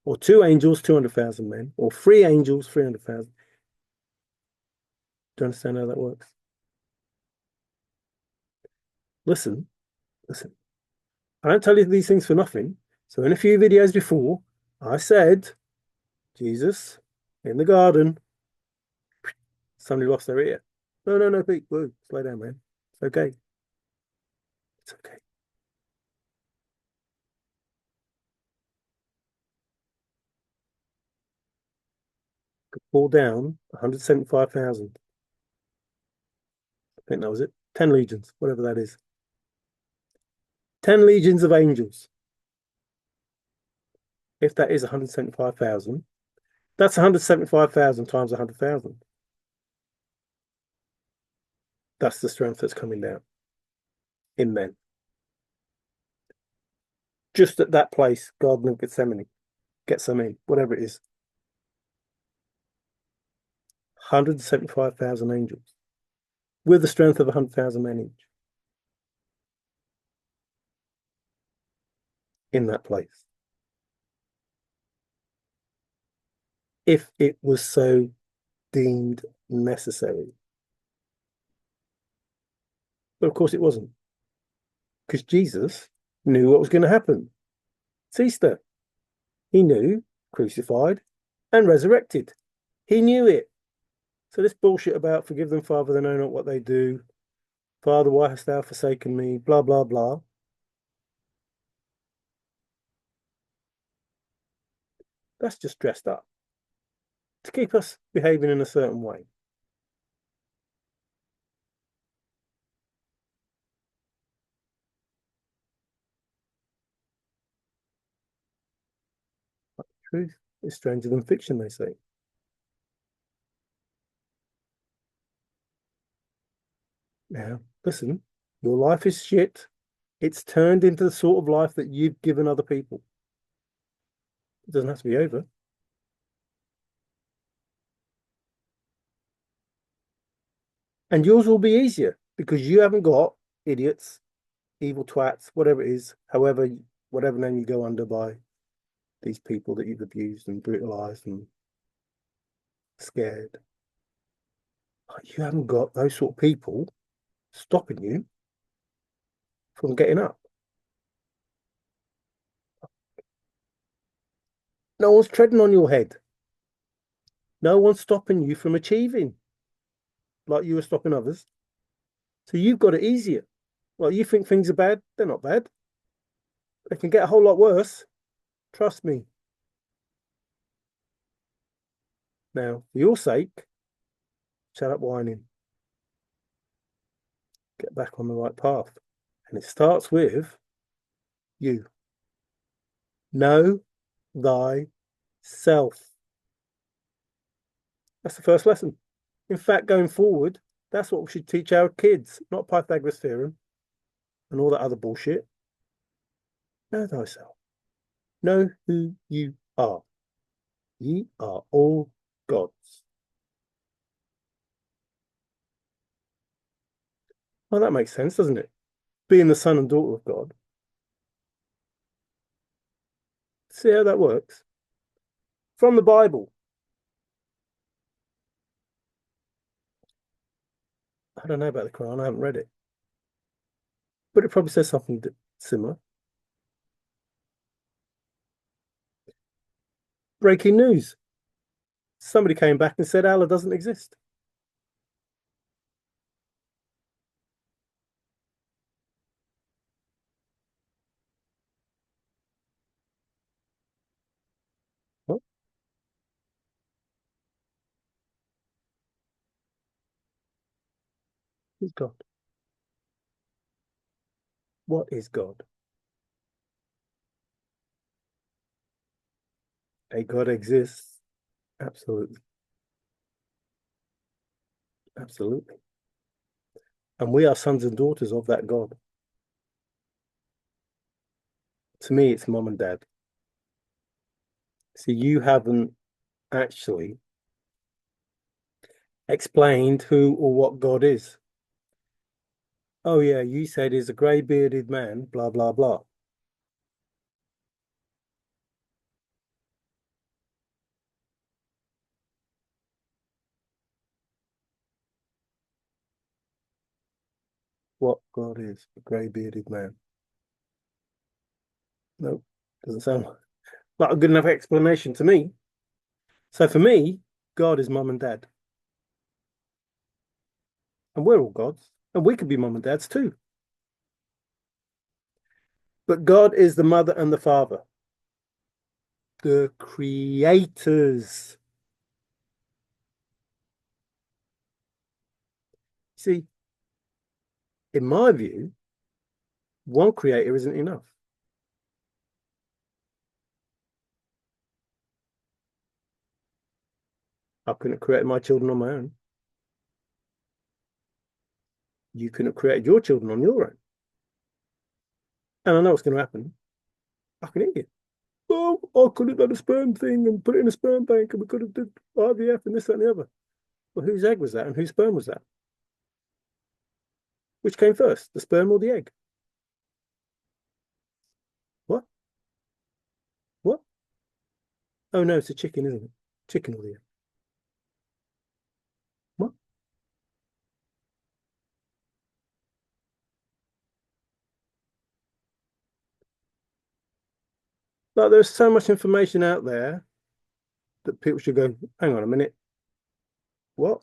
Or two angels, 200,000 men. Or three angels, 300,000. Do you understand how that works? Listen. I don't tell you these things for nothing. So in a few videos before, I said, Jesus in the garden, somebody lost their ear. No, Pete, whoa, slow down, man. It's okay. It's okay. Could pull down 175,000. I think that was it. 10 legions, whatever that is. 10 legions of angels. If that is 175,000, that's 175,000 times 100,000. That's the strength that's coming down in men. Just at that place, Garden of Gethsemane, whatever it is. 175,000 angels with the strength of 100,000 men each in that place. If it was so deemed necessary. But of course it wasn't. Because Jesus knew what was going to happen. It's Easter. He knew, crucified and resurrected. He knew it. So this bullshit about forgive them, Father, they know not what they do. Father, why hast thou forsaken me? Blah, blah, blah. That's just dressed up to keep us behaving in a certain way. But the truth is stranger than fiction, they say. Now, listen, your life is shit. It's turned into the sort of life that you've given other people. It doesn't have to be over. And yours will be easier because you haven't got idiots, evil twats, whatever it is, however, whatever name you go under by these people that you've abused and brutalized and scared. You haven't got those sort of people stopping you from getting up. No one's treading on your head. No one's stopping you from achieving like you were stopping others. So you've got it easier. Well, you think things are bad? They're not bad. They can get a whole lot worse. Trust me. Now, for your sake, shut up whining. Get back on the right path. And it starts with you. Know thyself. That's the first lesson. In fact, going forward, that's what we should teach our kids, not Pythagoras' theorem and all that other bullshit. Know thyself. Know who you are. Ye are all gods. Well, that makes sense, doesn't it? Being the son and daughter of God. See how that works? From the Bible. I don't know about the Quran, I haven't read it. But it probably says something similar. Breaking news. Somebody came back and said Allah doesn't exist. Is God? What is God? A God exists. Absolutely. Absolutely. And we are sons and daughters of that God. To me, it's mom and dad. So you haven't actually explained who or what God is. Oh, yeah, you said he's a grey bearded man, blah, blah, blah. What God is, a grey bearded man. Nope, doesn't sound like a good enough explanation to me. So for me, God is mum and dad, and we're all gods, and we could be mum and dads too. But God is the mother and the father, the creators. See, in my view, one creator isn't enough. I couldn't create my children on my own. You couldn't have created your children on your own. And I know what's going to happen. I can eat it. Oh, I could have done a sperm thing and put it in a sperm bank, and we could have did IVF and this, that, and the other. Well, whose egg was that, and whose sperm was that? Which came first, the sperm or the egg? What? What? Oh no, it's a chicken, isn't it? Chicken or the egg? What? Like, there's so much information out there that people should go, hang on a minute, what?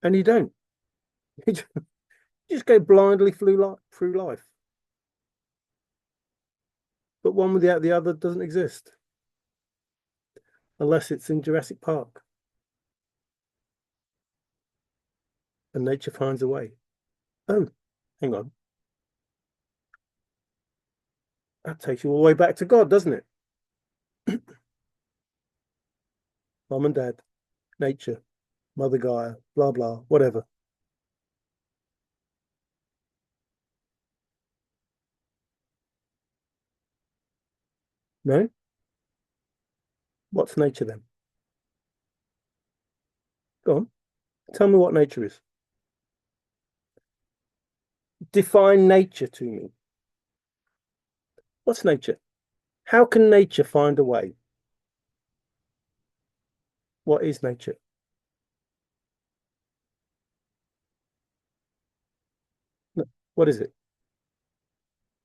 And you don't. You just go blindly through life. But one without the other doesn't exist unless it's in Jurassic Park and nature finds a way. Oh, hang on. That takes you all the way back to God, doesn't it? Mom and dad, nature, Mother Gaia, blah, blah, whatever. No? What's nature then? Go on. Tell me what nature is. Define nature to me. What's nature? How can nature find a way? What is nature? What is it?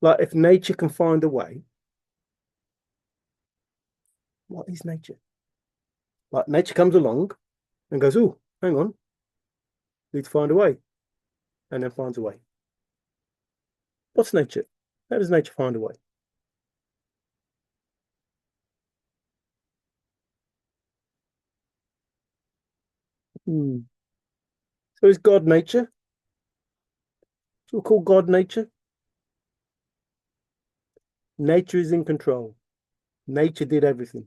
Like, if nature can find a way, what is nature? Like, nature comes along and goes, oh, hang on, need to find a way, and then finds a way. What's nature? How does nature find a way? Hmm. So is God nature? So we call God nature? Nature is in control. Nature did everything.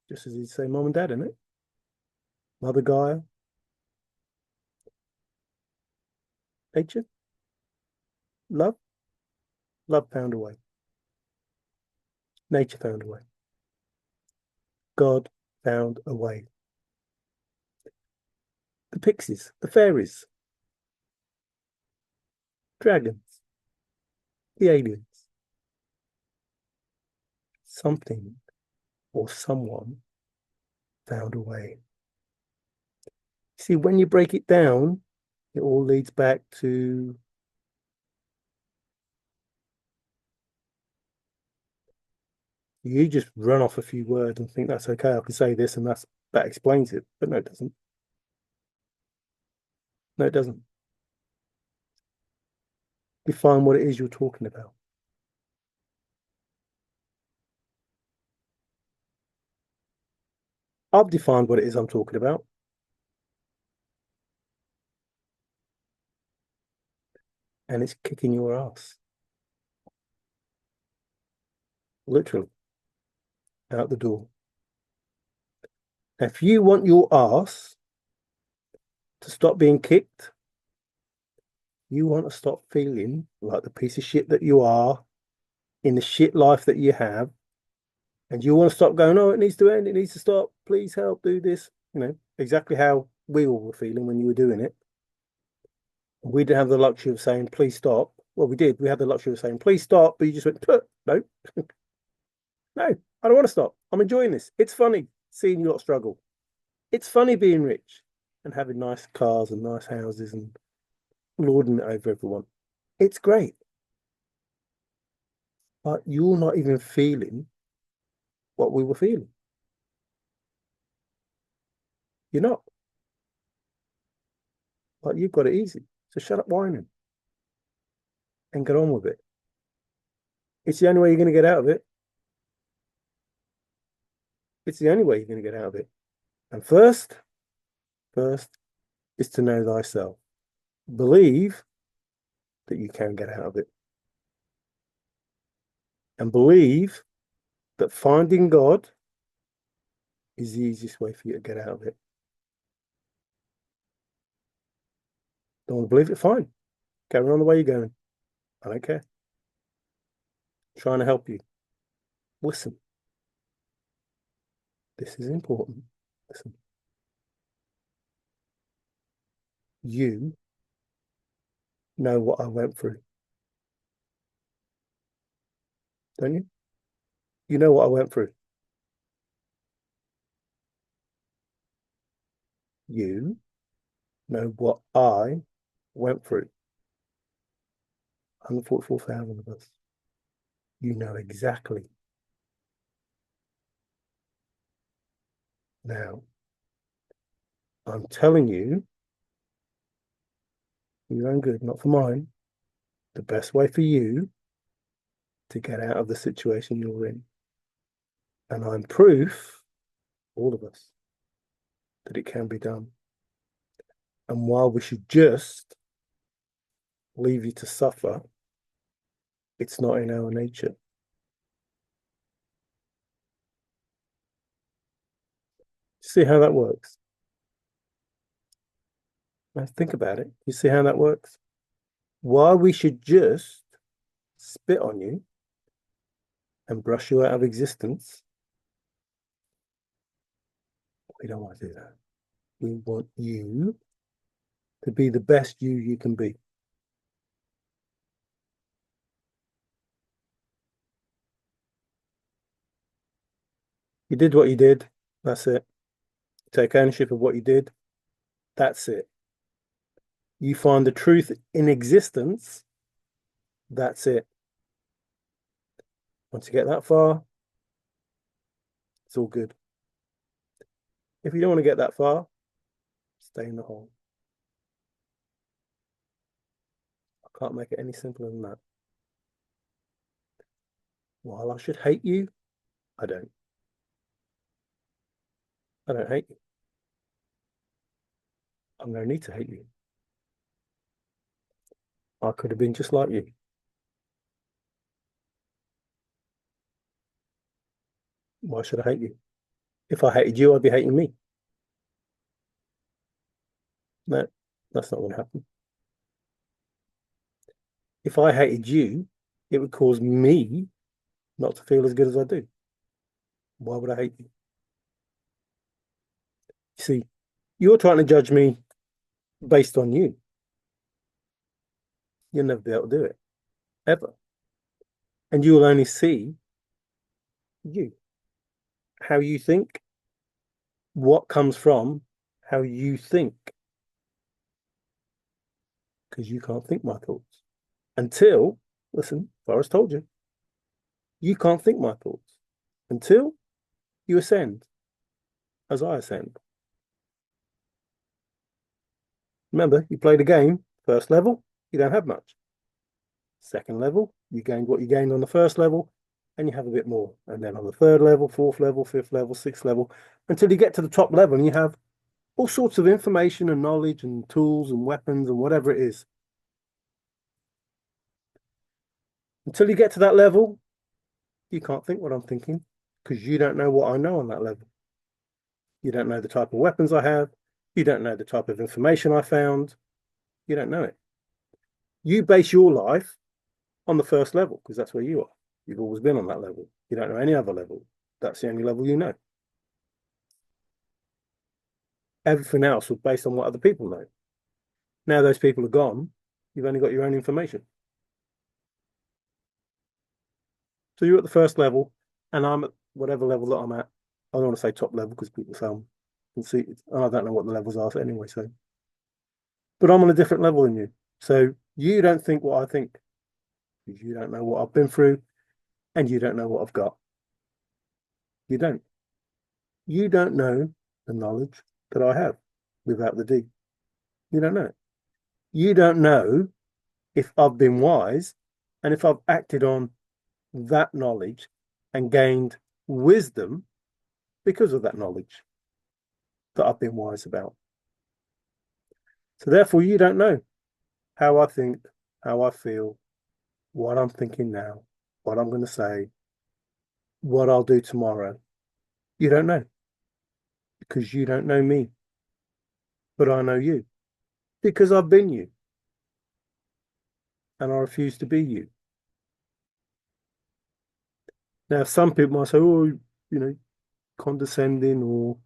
Just as you say, mom and dad, isn't it? Mother Gaia, nature, love, love found a way. Nature found a way. God found a way. The pixies, the fairies, dragons, the aliens. Something or someone found a way. See, when you break it down, it all leads back to you just run off a few words and think that's okay. I can say this and that explains it. But no, it doesn't. No, it doesn't. Define what it is you're talking about. I've defined what it is I'm talking about. and it's kicking your ass. Literally, out the door. If you want your ass to stop being kicked, you want to stop feeling like the piece of shit that you are in the shit life that you have, and you want to stop going, oh, it needs to end, it needs to stop, please help, do this, exactly how we all were feeling when you were doing it. We didn't have the luxury of saying, please stop. Well, we did. We had the luxury of saying, please stop, but you just went, no, no, I don't want to stop. I'm enjoying this. It's funny seeing you lot struggle. It's funny being rich and having nice cars and nice houses and lording it over everyone. It's great. But you're not even feeling what we were feeling. You're not. Like, you've got it easy. So shut up whining and get on with it. It's the only way you're going to get out of it. It's the only way you're going to get out of it. And first is to know thyself. Believe that you can get out of it. And believe that finding God is the easiest way for you to get out of it. Don't want to believe it? Fine. Carry on the way you're going. I don't care. I'm trying to help you. Listen. This is important. Listen. You know what I went through. Don't you? You know what I went through. You know what I went through. 144,000 of us. You know exactly. Now, I'm telling you, for your own good, not for mine, the best way for you to get out of the situation you're in. And I'm proof, all of us, that it can be done. And while we should just leave you to suffer, it's not in our nature. See how that works? Now think about it. You see how that works? While we should just spit on you and brush you out of existence, we don't want to do that. We want you to be the best you can be. You did what you did. That's it. Take ownership of what you did. That's it. You find the truth in existence. That's it. Once you get that far, it's all good. If you don't want to get that far, stay in the hole. I can't make it any simpler than that. While I should hate you, I don't. I don't hate you. I'm no need to hate you. I could have been just like you. Why should I hate you? If I hated you, I'd be hating me. No, that's not going to happen. If I hated you, it would cause me not to feel as good as I do. Why would I hate you? You see, you're trying to judge me based on you. You'll never be able to do it, ever. And you will only see you, how you think, what comes from how you think. Because you can't think my thoughts. Until, listen, Forrest told you can't think my thoughts until you ascend, as I ascend. Remember, you played a game, first level, you don't have much. Second level, you gained what you gained on the first level, and you have a bit more. And then on the third level, fourth level, fifth level, sixth level, until you get to the top level and you have all sorts of information and knowledge and tools and weapons and whatever it is. Until you get to that level, you can't think what I'm thinking because you don't know what I know on that level. You don't know the type of weapons I have. You don't know the type of information I found. You don't know it. You base your life on the first level because that's where you are. You've always been on that level. You don't know any other level. That's the only level you know. Everything else was based on what other people know. Now those people are gone. You've only got your own information. So you're at the first level, and I'm at whatever level that I'm at. I don't want to say top level because people say I'm conceited. I don't know what the levels are anyway. So, but I'm on a different level than you. So you don't think what I think because you don't know what I've been through, and you don't know what I've got. You don't. You don't know the knowledge that I have without the D. You don't know it. You don't know if I've been wise and if I've acted on that knowledge and gained wisdom because of that knowledge that I've been wise about. So therefore, you don't know how I think, how I feel, what I'm thinking now, what I'm going to say, what I'll do tomorrow. You don't know because you don't know me, but I know you because I've been you and I refuse to be you. Now, some people might say, oh, condescending or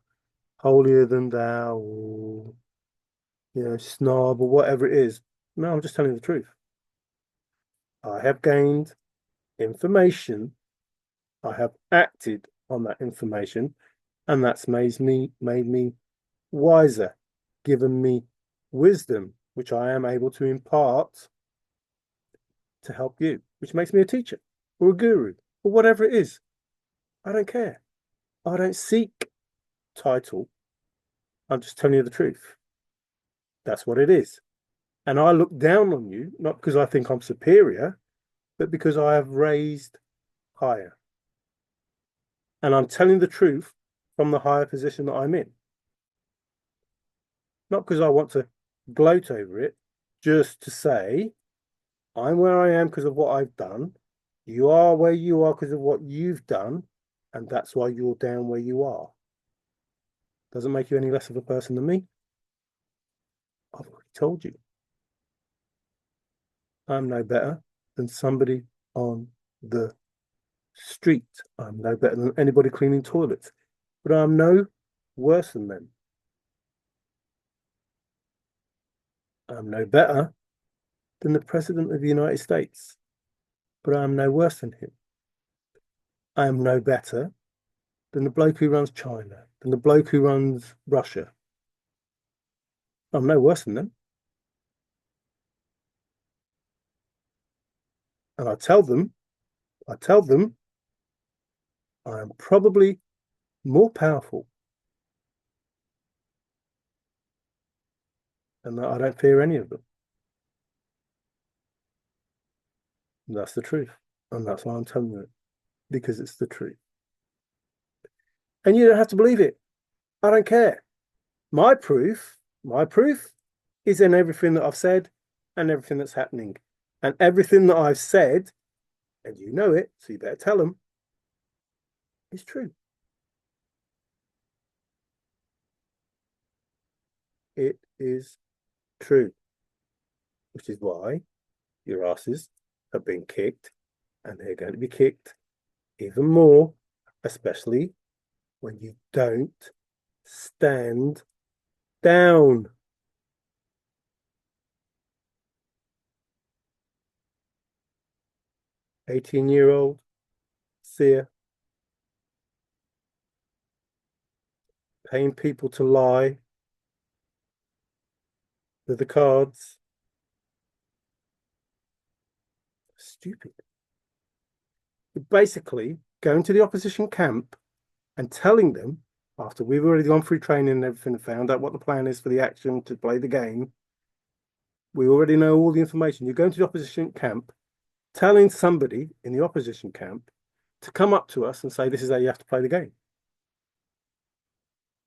holier than thou or, snob or whatever it is. No, I'm just telling you the truth. I have gained information. I have acted on that information, and that's made me wiser, given me wisdom, which I am able to impart to help you, which makes me a teacher or a guru or whatever it is. I don't care. I don't seek title. I'm just telling you the truth. That's what it is. And I look down on you, not because I think I'm superior, but because I have raised higher. And I'm telling the truth from the higher position that I'm in. Not because I want to gloat over it, just to say, I'm where I am because of what I've done. You are where you are because of what you've done. And that's why you're down where you are. Doesn't make you any less of a person than me. I've already told you. I'm no better than somebody on the street. I'm no better than anybody cleaning toilets, but I'm no worse than them. I'm no better than the President of the United States, but I'm no worse than him. I am no better than the bloke who runs China, than the bloke who runs Russia. I'm no worse than them. And I tell them I am probably more powerful and that I don't fear any of them. And that's the truth. And that's why I'm telling you it, because it's the truth. And you don't have to believe it. I don't care. My proof is in everything that I've said and everything that's happening. And everything that I've said, and you know it, so you better tell them, is true. It is true, which is why your asses have been kicked and they're going to be kicked even more, especially when you don't stand down. 18-year-old seer paying people to lie with the cards. Stupid. You're basically going to the opposition camp and telling them, after we've already gone through training and everything, found out what the plan is for the action to play the game, we already know all the information. You're going to the opposition camp, telling somebody in the opposition camp to come up to us and say, this is how you have to play the game.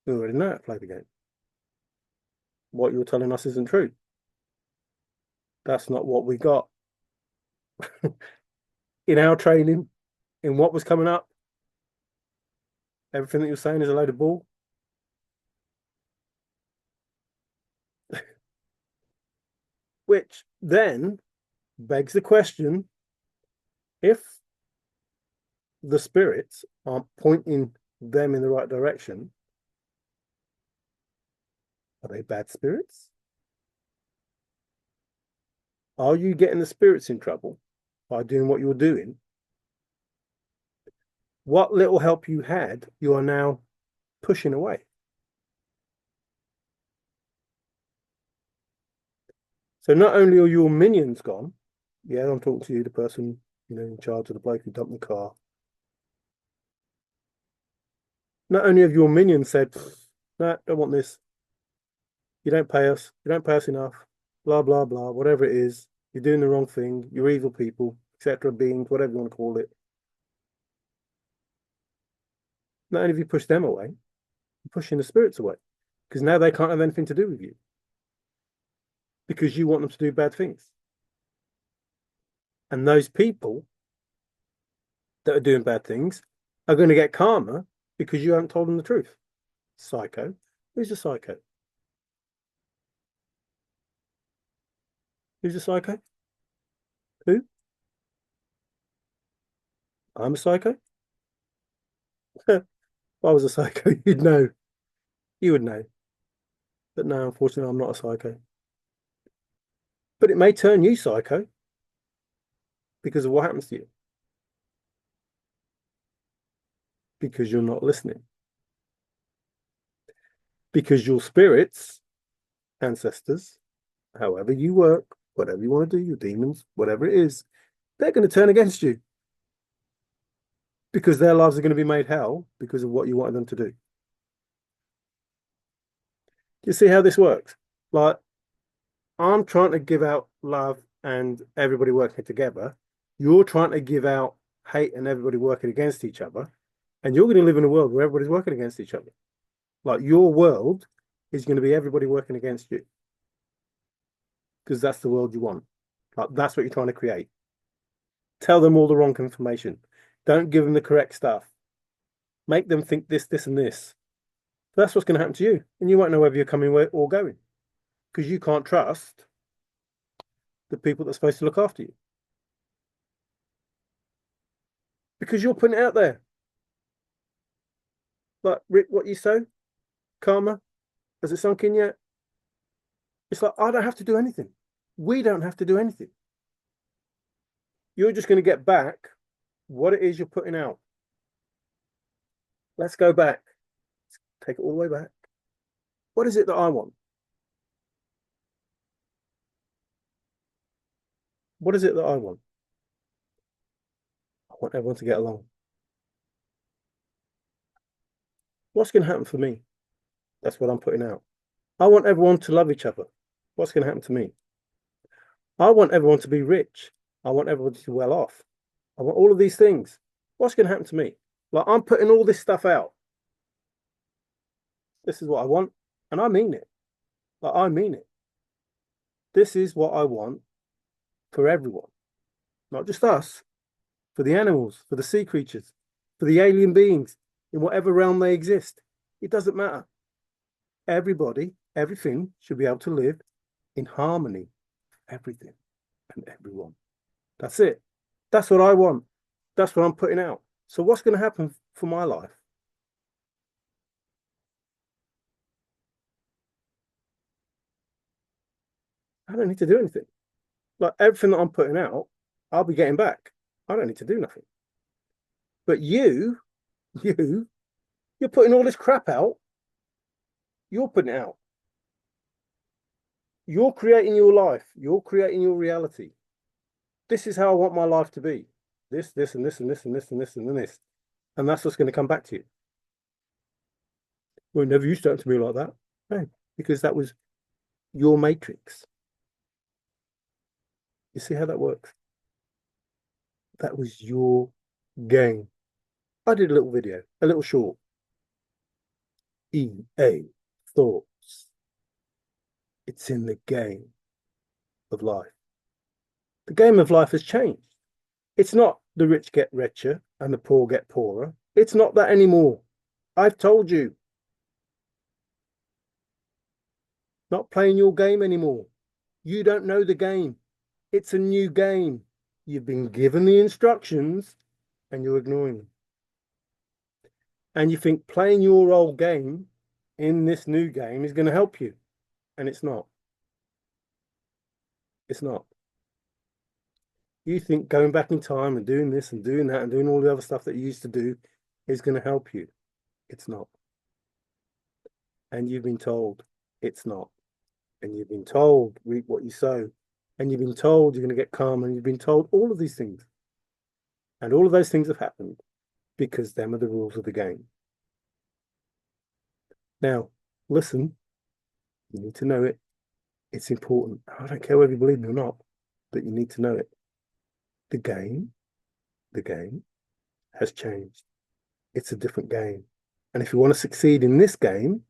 We already know how to play the game. What you're telling us isn't true. That's not what we got. in our training, in what was coming up, everything that you're saying is a load of bull. Which then begs the question, if the spirits aren't pointing them in the right direction, are they bad spirits? Are you getting the spirits in trouble by doing what you're doing? What little help you had, you are now pushing away. So not only are your minions gone, yeah, I'm talking to you, the person, in charge of the bloke who dumped the car. Not only have your minions said, no, don't want this. You don't pay us. You don't pay us enough. Blah, blah, blah, whatever it is. You're doing the wrong thing. You're evil people, etc. Beings, whatever you want to call it. Not only have you pushed them away, you're pushing the spirits away because now they can't have anything to do with you because you want them to do bad things. And those people that are doing bad things are going to get karma because you haven't told them the truth. Psycho. Who's a psycho? Who's a psycho? Who? I'm a psycho? If I was a psycho, you'd know. You would know. But no, unfortunately, I'm not a psycho. But it may turn you psycho because of what happens to you. Because you're not listening. Because your spirits, ancestors, however you work, whatever you want to do, your demons, whatever it is, they're going to turn against you. Because their lives are going to be made hell because of what you wanted them to do. Do you see how this works? Like, I'm trying to give out love and everybody working together. You're trying to give out hate and everybody working against each other. And you're going to live in a world where everybody's working against each other. Like, your world is going to be everybody working against you. Because that's the world you want. Like, that's what you're trying to create. Tell them all the wrong information. Don't give them the correct stuff. Make them think this, this, and this. That's what's going to happen to you. And you won't know whether you're coming or going. Because you can't trust the people that are supposed to look after you. Because you're putting it out there. Like, Rick, what you sow, karma, has it sunk in yet? It's like, I don't have to do anything. We don't have to do anything. You're just going to get back what it is you're putting out. Let's go back. Take it all the way back. What is it that I want? What is it that I want? I want everyone to get along. What's going to happen for me? That's what I'm putting out. I want everyone to love each other. What's going to happen to me? I want everyone to be rich. I want everyone to be well off. I want all of these things. What's going to happen to me? Like, I'm putting all this stuff out. This is what I want. And I mean it. Like, I mean it. This is what I want for everyone. Not just us, for the animals, for the sea creatures, for the alien beings, in whatever realm they exist. It doesn't matter. Everybody, everything should be able to live in harmony. Everything and everyone. That's it. That's what I want. That's what I'm putting out. So what's going to happen for my life? I don't need to do anything. Like, everything that I'm putting out, I'll be getting back. I don't need to do nothing. But you're putting all this crap out. You're putting it out. You're creating your life. You're creating your reality. This is how I want my life to be. This, and this, and this, and this, and this, and this. And that's what's going to come back to you. Well, never used to happen to me like that. No, because that was your matrix. You see how that works? That was your game. I did a little video, a little short. EA thoughts. It's in the game of life. The game of life has changed. It's not the rich get richer and the poor get poorer. It's not that anymore. I've told you, not playing your game anymore. You don't know the game. It's a new game. You've been given the instructions and you're ignoring them. And you think playing your old game in this new game is going to help you. And it's not. It's not. You think going back in time and doing this and doing that and doing all the other stuff that you used to do is going to help you. It's not. And you've been told it's not. And you've been told reap what you sow. And you've been told you're going to get karma. And you've been told all of these things. And all of those things have happened because them are the rules of the game. Now, listen, you need to know it. It's important. I don't care whether you believe me or not, but you need to know it. The game has changed. It's a different game. And if you want to succeed in this game,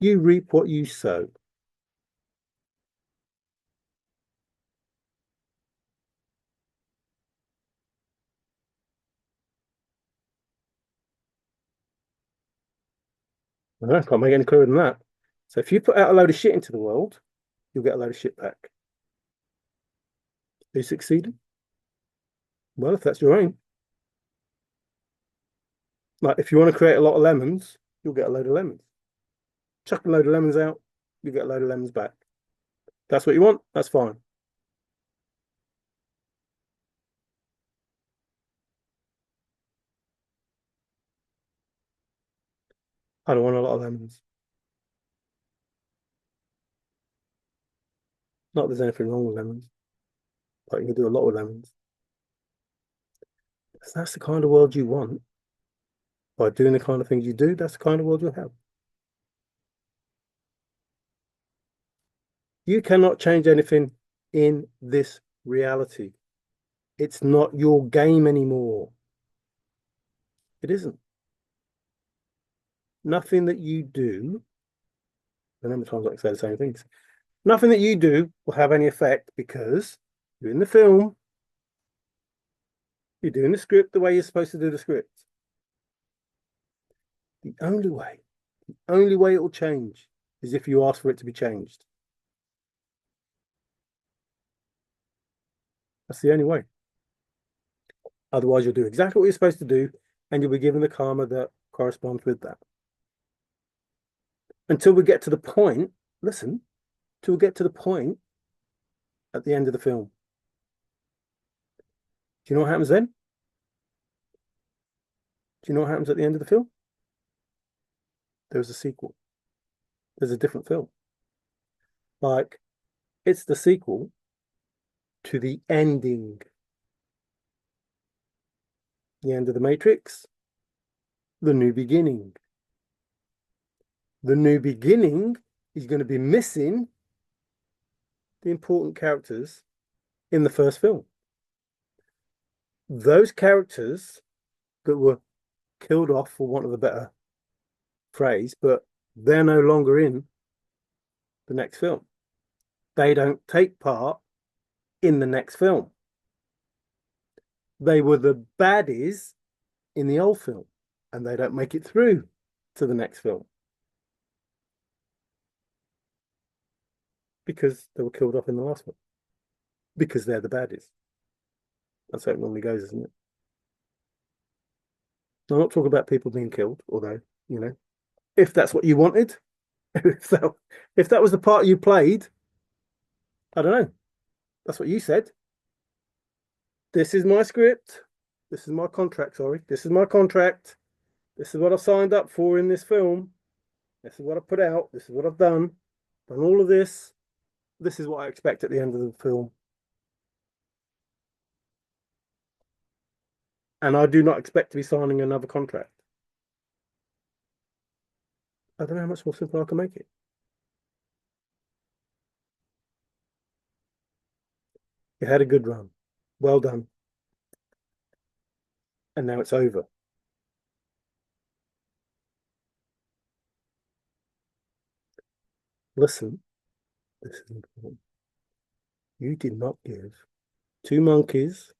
you reap what you sow. I can't make any clearer than that. So if you put out a load of shit into the world, you'll get a load of shit back. Are you succeeding? Well, if that's your aim. Like if you want to create a lot of lemons, you'll get a load of lemons. Chuck a load of lemons out, you get a load of lemons back. That's what you want, that's fine. I don't want a lot of lemons. Not that there's anything wrong with lemons, but you can do a lot with lemons. If that's the kind of world you want, by doing the kind of things you do, that's the kind of world you'll have. You cannot change anything in this reality. It's not your game anymore. It isn't. Nothing that you do, and how many times I say the same things, nothing that you do will have any effect because you're in the film, you're doing the script the way you're supposed to do the script. The only way it will change is if you ask for it to be changed. That's the only way. Otherwise, you'll do exactly what you're supposed to do, and you'll be given the karma that corresponds with that. Until we get to the point, listen, till we get to the point at the end of the film. Do you know what happens then? Do you know what happens at the end of the film? There's a sequel. There's a different film. Like, it's the sequel to the ending. The end of the Matrix, the new beginning. The new beginning is going to be missing the important characters in the first film. Those characters that were killed off, for want of a better phrase, but they're no longer in the next film. They don't take part in the next film. They were the baddies in the old film, and they don't make it through to the next film because they were killed off in the last one, because they're the baddies. That's how it normally goes, isn't it? I'm not talking about people being killed, although, you know, if that's what you wanted, if that was the part you played, I don't know. That's what you said. This is my script. This is my contract, sorry. This is my contract. This is what I signed up for in this film. This is what I put out. This is what I've done. Done all of this. This is what I expect at the end of the film. And I do not expect to be signing another contract. I don't know how much more simple I can make it. You had a good run. Well done. And now it's over. Listen, this is important. You did not give two monkeys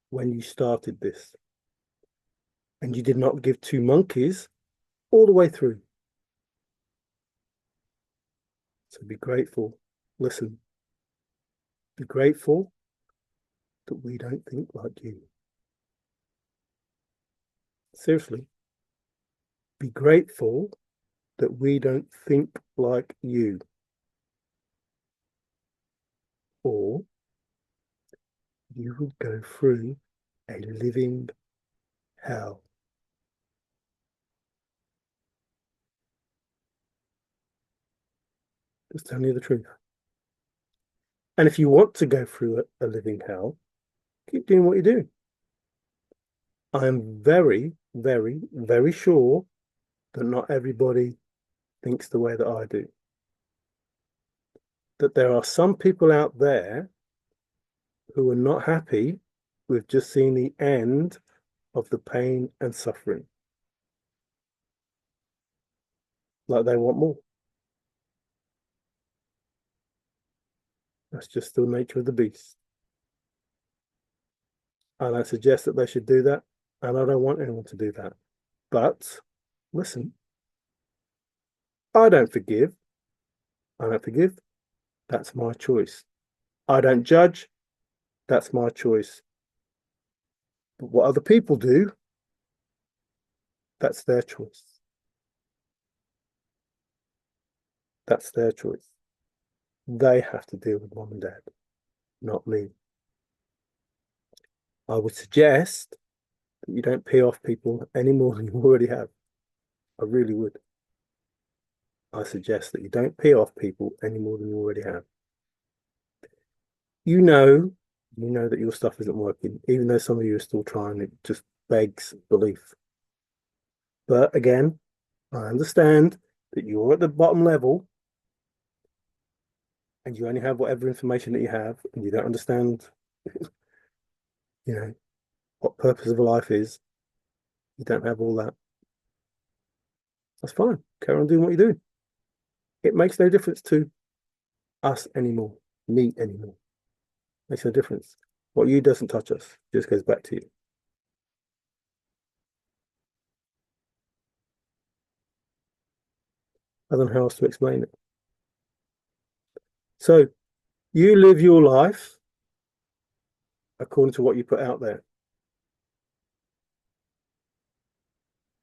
when you started this, and you did not give two monkeys all the way through. So be grateful. Listen, be grateful that we don't think like you. Seriously, be grateful that we don't think like you, or you would go through a living hell. Just telling you the truth. And if you want to go through a living hell, keep doing what you do. I am very, very, very sure that not everybody thinks the way that I do. That there are some people out there who are not happy with just seeing the end of the pain and suffering. Like they want more. That's just the nature of the beast. And I suggest that they should do that. And I don't want anyone to do that. But listen, I don't forgive. I don't forgive. That's my choice. I don't judge. That's my choice. But what other people do, that's their choice. That's their choice. They have to deal with mom and dad, not me. I would suggest that you don't pee off people any more than you already have. I really would. I suggest that you don't pee off people any more than you already have. You know, you know that your stuff isn't working, even though some of you are still trying. It just begs belief. But again, I understand that you're at the bottom level and you only have whatever information that you have, and you don't understand, you know, what purpose of life is. You don't have all that. That's fine. Carry on doing what you're doing. It makes no difference to us anymore, me anymore. Makes no difference. What you doesn't touch us, just goes back to you. I don't know how else to explain it. So you live your life according to what you put out there.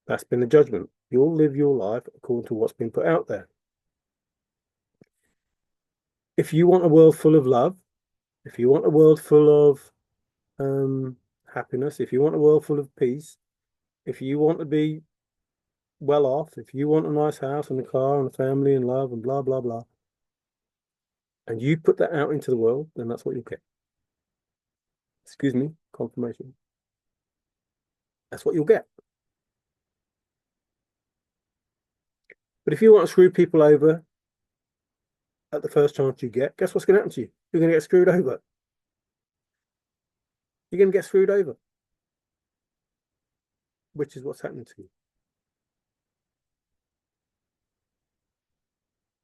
That's been the judgment. You'll live your life according to what's been put out there. If you want a world full of love, if you want a world full of happiness, if you want a world full of peace, if you want to be well off, if you want a nice house and a car and a family and love and blah, blah, blah, and you put that out into the world, then that's what you'll get. Excuse me, confirmation. That's what you'll get. But if you want to screw people over at the first chance you get, guess what's going to happen to you? You're going to get screwed over. You're going to get screwed over, which is what's happening to you.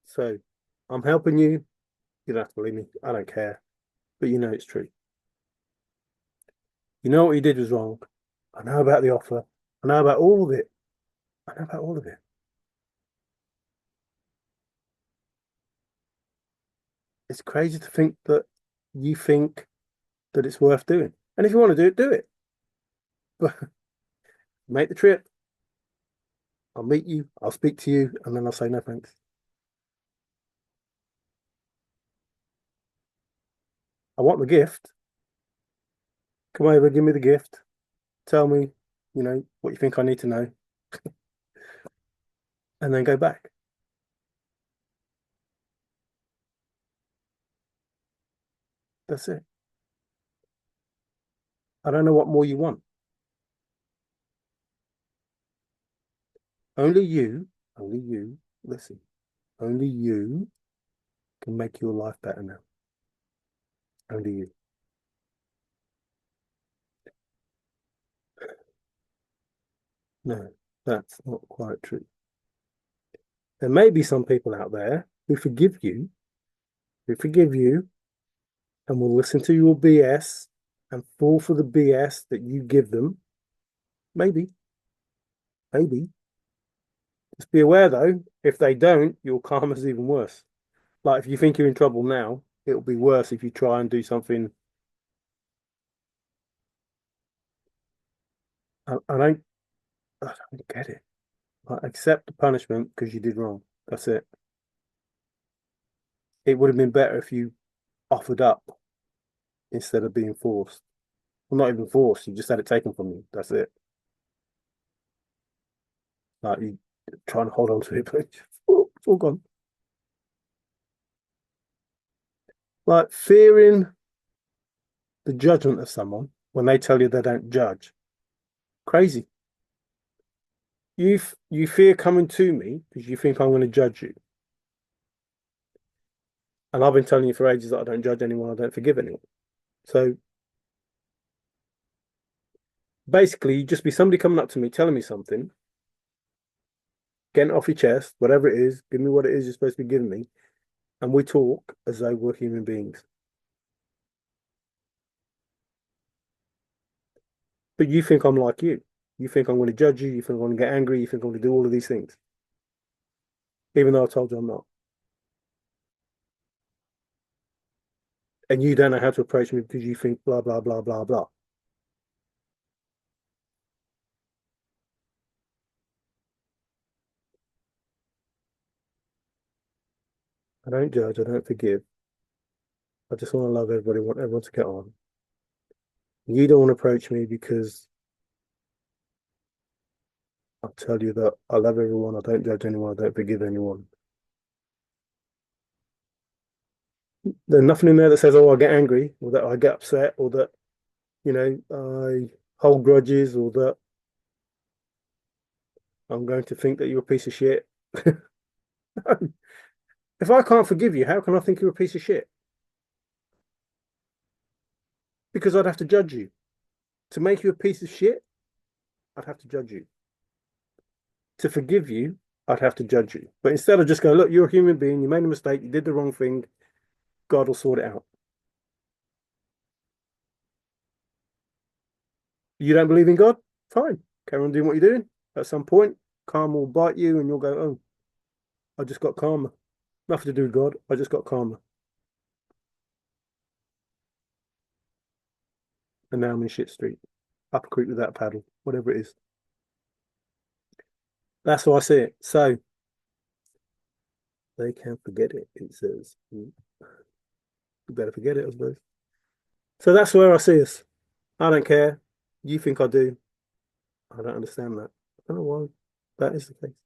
So I'm helping you. You don't have to believe me. I don't care. But you know it's true. You know what you did was wrong. I know about the offer. I know about all of it. I know about all of it. It's crazy to think that you think that it's worth doing. And if you want to do it, do it. But make the trip. I'll meet you. I'll speak to you. And then I'll say no thanks. I want the gift. Come over, give me the gift. Tell me, what you think I need to know. And then go back. That's it. I don't know what more you want. Only you, listen, only you can make your life better now. Only you. No, that's not quite true. There may be some people out there who forgive you and will listen to your BS and fall for the BS that you give them. Maybe, maybe. Just be aware though, if they don't, your karma's even worse. Like if you think you're in trouble now, it'll be worse if you try and do something. I don't, I don't get it. Like, accept the punishment because you did wrong. That's it. It would have been better if you offered up instead of being forced. Well, not even forced. You just had it taken from you. That's it. Like you trying to hold on to it, but it's all gone. Like fearing the judgment of someone when they tell you they don't judge. Crazy. You fear coming to me because you think I'm going to judge you. And I've been telling you for ages that I don't judge anyone, I don't forgive anyone. So basically, you just be somebody coming up to me, telling me something, getting it off your chest, whatever it is, give me what it is you're supposed to be giving me, and we talk as though we're human beings. But you think I'm like you. You think I'm going to judge you. You think I'm going to get angry. You think I'm going to do all of these things, even though I told you I'm not. And you don't know how to approach me because you think blah, blah, blah, blah, blah. I don't judge. I don't forgive. I just want to love everybody. I want everyone to get on. You don't want to approach me because I'll tell you that I love everyone. I don't judge anyone. I don't forgive anyone. There's nothing in there that says, oh, I get angry or that I get upset or that, I hold grudges or that I'm going to think that you're a piece of shit. If I can't forgive you, how can I think you're a piece of shit? Because I'd have to judge you. To make you a piece of shit, I'd have to judge you. To forgive you, I'd have to judge you. But instead of just going, look, you're a human being, you made a mistake, you did the wrong thing, God will sort it out. You don't believe in God? Fine. Carry on doing what you're doing. At some point, karma will bite you and you'll go, oh, I just got karma. Nothing to do with God. I just got karma. And now I'm in shit street. Up a creek without a paddle, whatever it is. That's how I see it. So they can't forget it, it says. You better forget it, I suppose. So that's where I see us. I don't care. You think I do. I don't understand that. I don't know why that is the case.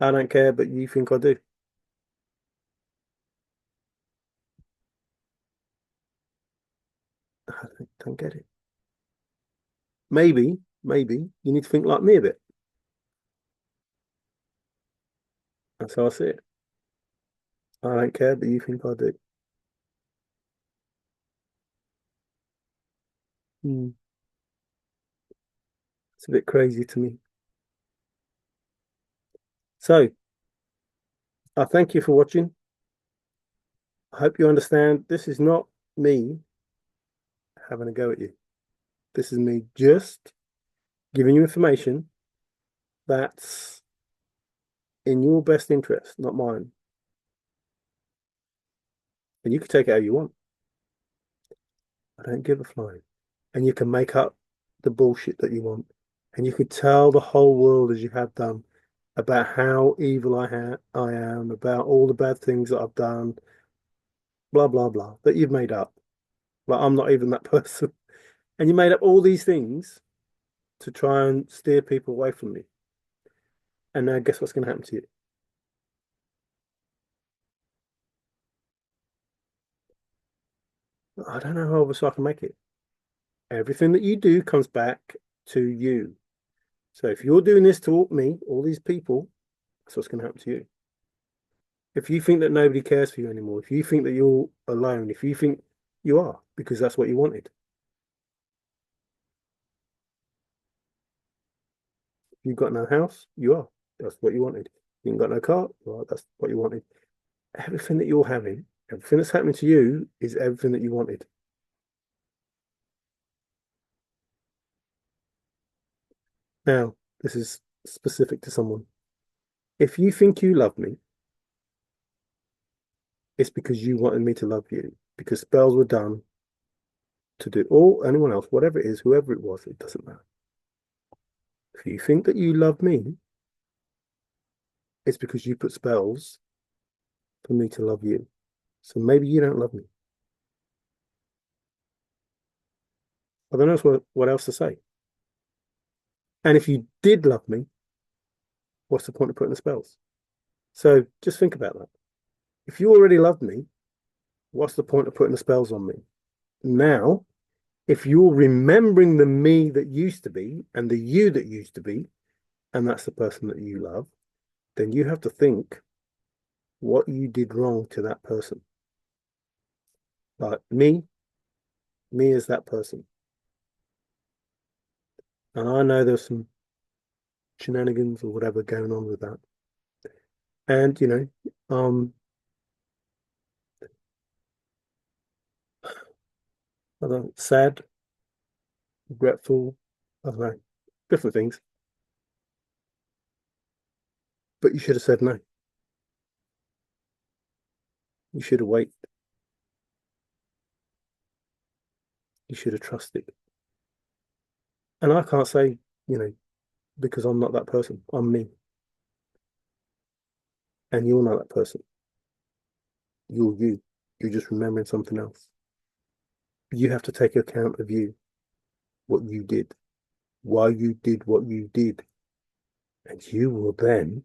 I don't care, but you think I do. I don't get it. Maybe you need to think like me a bit. That's how I see it. I don't care, but you think I do. Hmm. It's a bit crazy to me. So I thank you for watching. I hope you understand this is not me having a go at you. This is me just giving you information that's in your best interest, not mine. And you can take it how you want. I don't give a flying. And you can make up the bullshit that you want. And you could tell the whole world, as you have done, about how evil I am, about all the bad things that I've done, blah blah blah, that you've made up. Like I'm not even that person. And you made up all these things to try and steer people away from me. And now guess what's going to happen to you? I don't know how else I can make it. Everything that you do comes back to you. So if you're doing this to me, all these people, that's what's going to happen to you. If you think that nobody cares for you anymore, if you think that you're alone, if you think you are, because that's what you wanted. If you've got no house, you are. That's what you wanted. You ain't got no car, you are. That's what you wanted. Everything that you're having Everything that's happening to you is everything that you wanted. Now, this is specific to someone. If you think you love me, it's because you wanted me to love you, because spells were done to do, or anyone else, whatever it is, whoever it was, it doesn't matter. If you think that you love me, it's because you put spells for me to love you. So maybe you don't love me. I don't know what else to say. And if you did love me, what's the point of putting the spells? So just think about that. If you already loved me, what's the point of putting the spells on me? Now, if you're remembering the me that used to be and the you that used to be, and that's the person that you love, then you have to think what you did wrong to that person. Like me is that person. And I know there's some shenanigans or whatever going on with that. And, I don't know, sad, regretful, I don't know, different things. But you should have said no. You should have waited. You should have trusted. And I can't say, you know, because I'm not that person. I'm me. And you're not that person. You're you. You're just remembering something else. You have to take account of you, what you did, why you did what you did. And you will then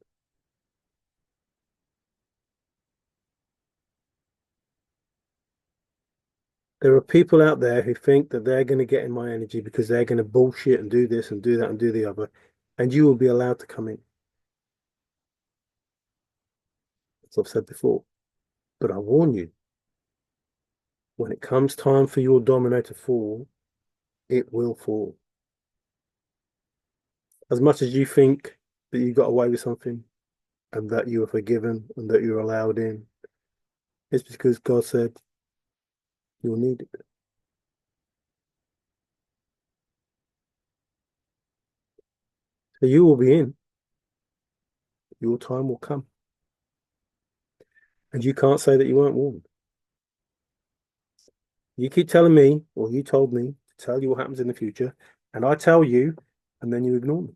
there are people out there who think that they're going to get in my energy because they're going to bullshit and do this and do that and do the other. And you will be allowed to come in. As I've said before. But I warn you, when it comes time for your domino to fall, it will fall. As much as you think that you got away with something and that you were forgiven and that you're allowed in, it's because God said you'll need it. So you will be in. Your time will come. And you can't say that you weren't warned. You keep telling me, or you told me to tell you what happens in the future, and I tell you, and then you ignore me.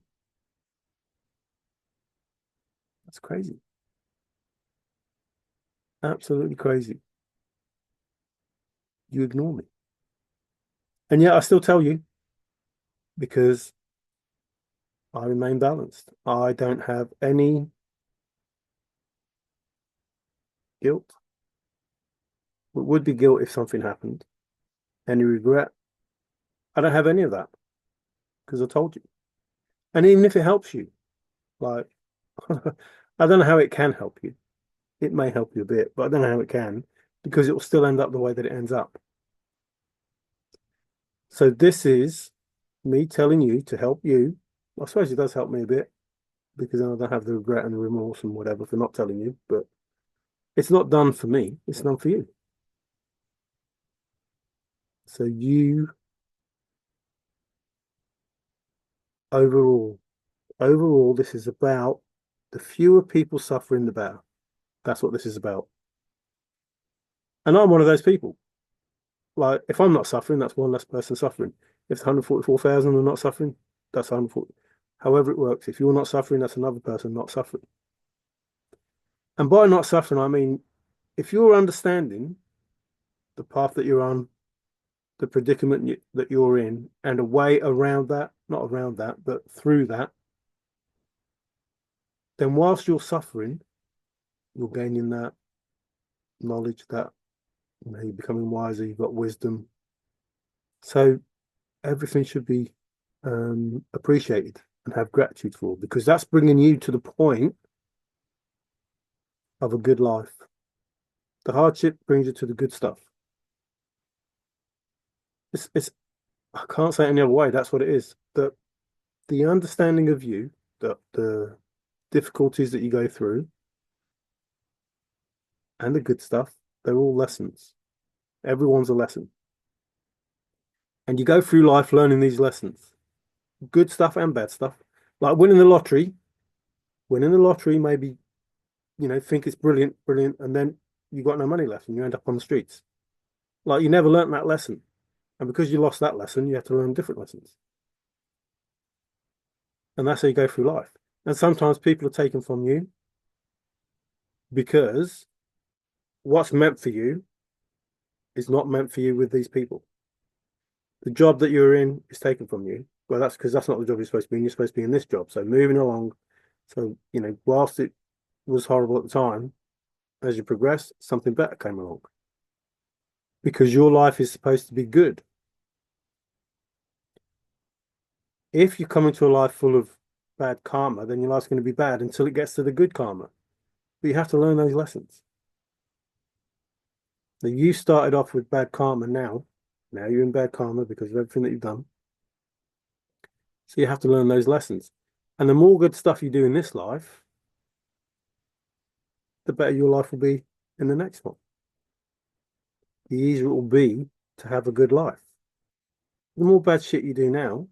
That's crazy. Absolutely crazy. You ignore me. And yet I still tell you because I remain balanced. I don't have any guilt. It would be guilt if something happened. Any regret? I don't have any of that because I told you. And even if it helps you, like, I don't know how it can help you. It may help you a bit, but I don't know how it can because it will still end up the way that it ends up. So this is me telling you to help you. I suppose it does help me a bit because then I don't have the regret and the remorse and whatever for not telling you, but it's not done for me, it's done for you. So you overall, overall, this is about the fewer people suffering, the better. That's what this is about. And I'm one of those people. Like, if I'm not suffering, that's one less person suffering. If it's 144,000 are not suffering, that's 140. However it works. If you're not suffering, that's another person not suffering. And by not suffering, I mean, if you're understanding the path that you're on, the predicament that you're in, and a way around that, not around that, but through that, then whilst you're suffering, you're gaining that knowledge, that you're becoming wiser, you've got wisdom. So everything should be appreciated and have gratitude for because that's bringing you to the point of a good life. The hardship brings you to the good stuff. It's I can't say it any other way. That's what it is. The understanding of you, the difficulties that you go through, and the good stuff They're all lessons. Everyone's a lesson. And you go through life learning these lessons, good stuff and bad stuff. Like winning the lottery. Winning the lottery, maybe, think it's brilliant, brilliant, and then you got no money left and you end up on the streets. Like you never learnt that lesson. And because you lost that lesson, you have to learn different lessons. And that's how you go through life. And sometimes people are taken from you because what's meant for you is not meant for you with these people. The job that you're in is taken from you. Well, that's because that's not the job you're supposed to be in. You're supposed to be in this job. So moving along. So, whilst it was horrible at the time, as you progress, something better came along. Because your life is supposed to be good. If you come into a life full of bad karma, then your life's going to be bad until it gets to the good karma. But you have to learn those lessons. Now, you started off with bad karma now. Now you're in bad karma because of everything that you've done. So you have to learn those lessons. And the more good stuff you do in this life, the better your life will be in the next one. The easier it will be to have a good life. The more bad shit you do now,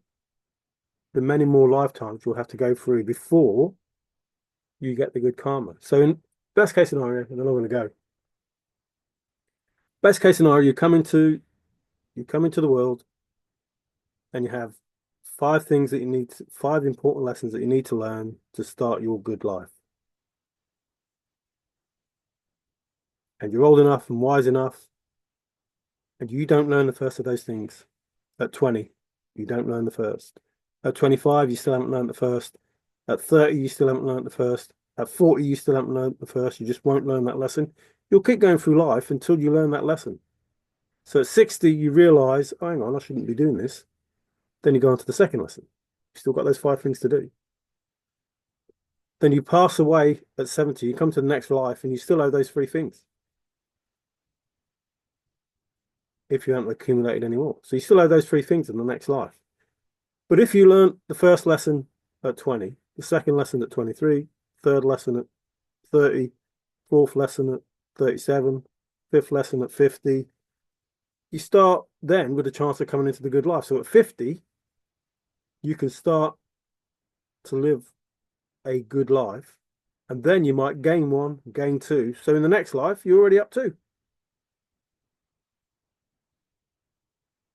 the many more lifetimes you'll have to go through before you get the good karma. So in best case scenario, and then I'm going to go. Best case scenario, you come into the world and you have five important lessons that you need to learn to start your good life. And you're old enough and wise enough, and you don't learn the first of those things. At 20, you don't learn the first. At 25, you still haven't learned the first. At 30, you still haven't learned the first. At 40, you still haven't learned the first. You just won't learn that lesson. You'll keep going through life until you learn that lesson. So at 60, you realize, oh, hang on, I shouldn't be doing this. Then you go on to the second lesson. You've still got those five things to do. Then you pass away at 70, you come to the next life, and you still owe those three things. If you haven't accumulated any more. So you still owe those three things in the next life. But if you learn the first lesson at 20, the second lesson at 23, third lesson at 30, fourth lesson at 37, fifth lesson at 50, you start then with a chance of coming into the good life. So at 50, you can start to live a good life, and then you might gain one, gain two. So in the next life, you're already up two.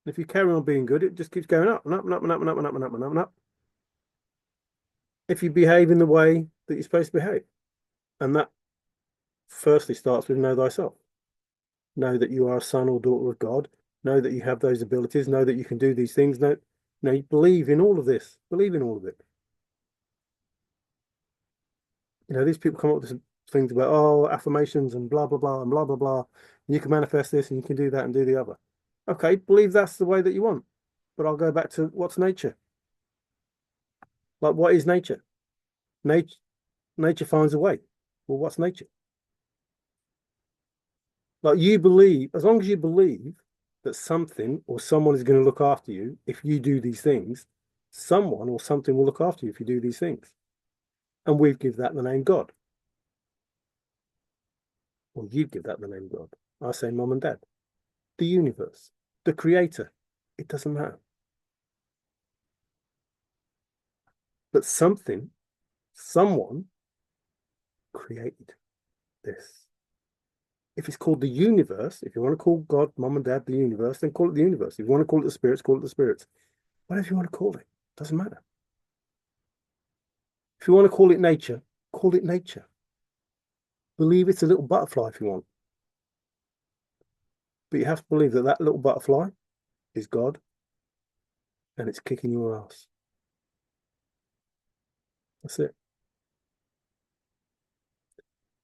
If you carry on being good, it just keeps going up and up and up and up and up and up and up and up and up. If you behave in the way that you're supposed to behave. And that firstly starts with know thyself. Know that you are a son or daughter of God. Know that you have those abilities. Know that you can do these things. Know, you believe in all of this. Believe in all of it. These people come up with things about, affirmations and blah, blah, blah, and blah, blah, blah. And you can manifest this and you can do that and do the other. Okay, believe that's the way that you want. But I'll go back to what's nature? Like, what is nature? Nature finds a way. Well, what's nature? Like, you believe, as long as you believe that something or someone is going to look after you if you do these things, someone or something will look after you if you do these things. And we give that the name God. Well, you give that the name God. I say mom and dad. The universe. The creator. It doesn't matter. But someone created this. If it's called the universe, if you want to call God, mom and dad, the universe, then call it the universe. If you want to call it the spirits, call it the spirits. Whatever you want to call it, doesn't matter. If you want to call it nature, call it nature. Believe it's a little butterfly if you want. But you have to believe that that little butterfly is God and it's kicking your ass. That's it.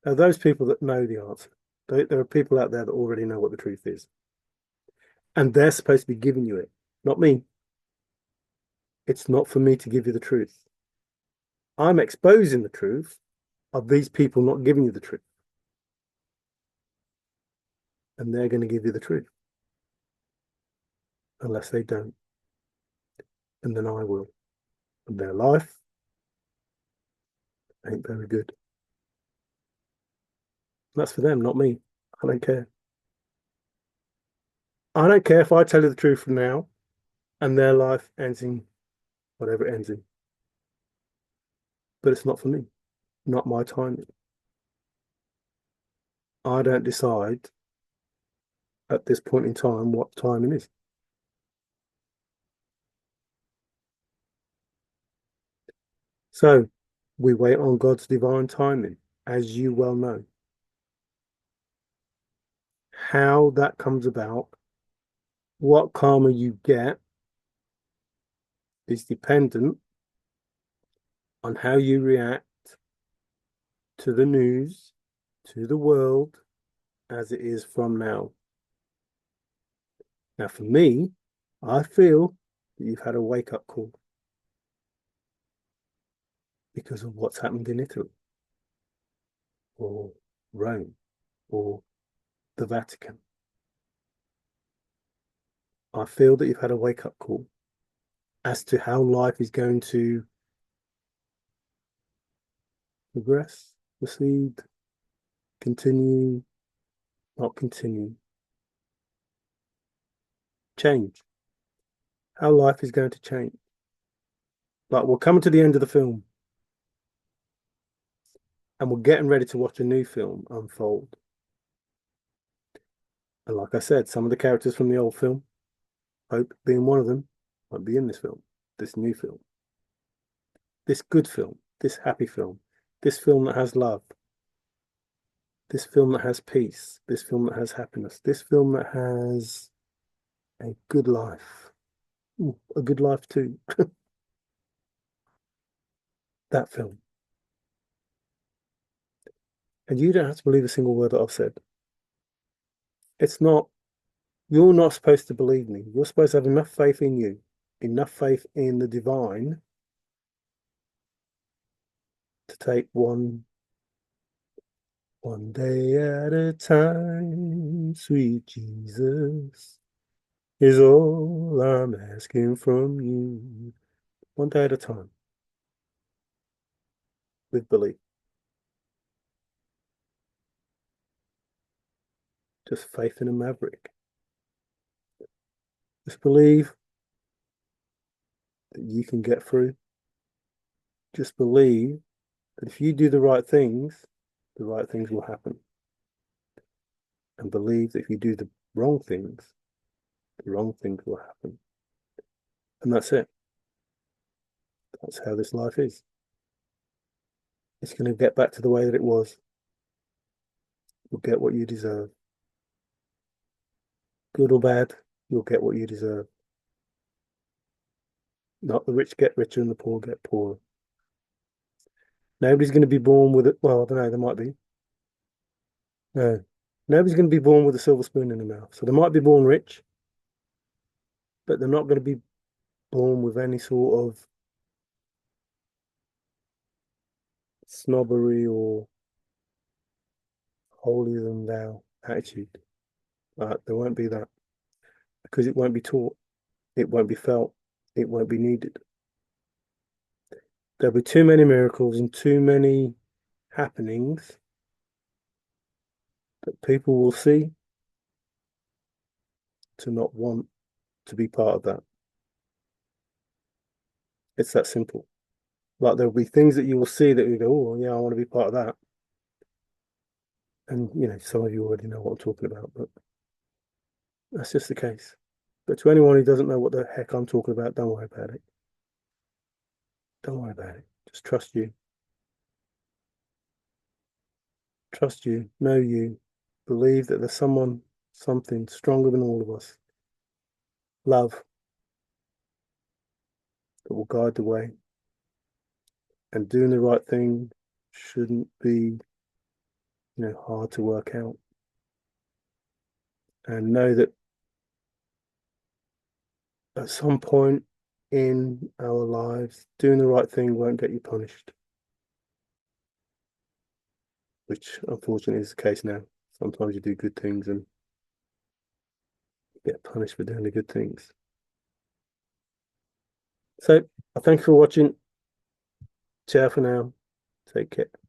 Now, those people that know the answer, there are people out there that already know what the truth is. And they're supposed to be giving you it, not me. It's not for me to give you the truth. I'm exposing the truth of these people not giving you the truth. And they're going to give you the truth. Unless they don't. And then I will. And their life ain't very good. That's for them, not me. I don't care. I don't care if I tell you the truth from now and their life ends in whatever it ends in, but it's not for me, not my timing. I don't decide at this point in time what timing is. So we wait on God's divine timing, as you well know. How that comes about, what karma you get, is dependent on how you react to the news, to the world as it is from now. Now, for me, I feel that you've had a wake up call because of what's happened in Italy or Rome or the Vatican. I feel that you've had a wake up call as to how life is going to progress, proceed, continue, not continue, change. How life is going to change. Like we're coming to the end of the film and we're getting ready to watch a new film unfold. And like I said, some of the characters from the old film, Hope being one of them, might be in this film, this new film, this good film, this happy film, this film that has love, this film that has peace, this film that has happiness, this film that has a good life. Ooh, a good life too. That film. And you don't have to believe a single word that I've said. It's not, you're not supposed to believe me. You're supposed to have enough faith in you, enough faith in the divine to take one day at a time, sweet Jesus, is all I'm asking from you. One day at a time, with belief. Just faith in a maverick. Just believe that you can get through. Just believe that if you do the right things will happen. And believe that if you do the wrong things will happen. And that's it. That's how this life is. It's going to get back to the way that it was. You'll get what you deserve. Good or bad, you'll get what you deserve. Not the rich get richer and the poor get poorer. Nobody's going to be born with it. Well, I don't know, there might be. No. Nobody's going to be born with a silver spoon in their mouth. So they might be born rich, but they're not going to be born with any sort of snobbery or holier than thou attitude. There won't be that because it won't be taught, it won't be felt, it won't be needed. There'll be too many miracles and too many happenings that people will see to not want to be part of that. It's that simple. Like there'll be things that you will see that you go, oh yeah, I want to be part of that. And some of you already know what I'm talking about, but that's just the case. But to anyone who doesn't know what the heck I'm talking about, don't worry about it. Don't worry about it. Just trust you. Trust you. Know you. Believe that there's something stronger than all of us. Love that will guide the way. And doing the right thing shouldn't be, hard to work out. And know that at some point in our lives, doing the right thing won't get you punished, which unfortunately is the case now. Sometimes you do good things and you get punished for doing the good things. So I thank you for watching. Ciao for now. Take care.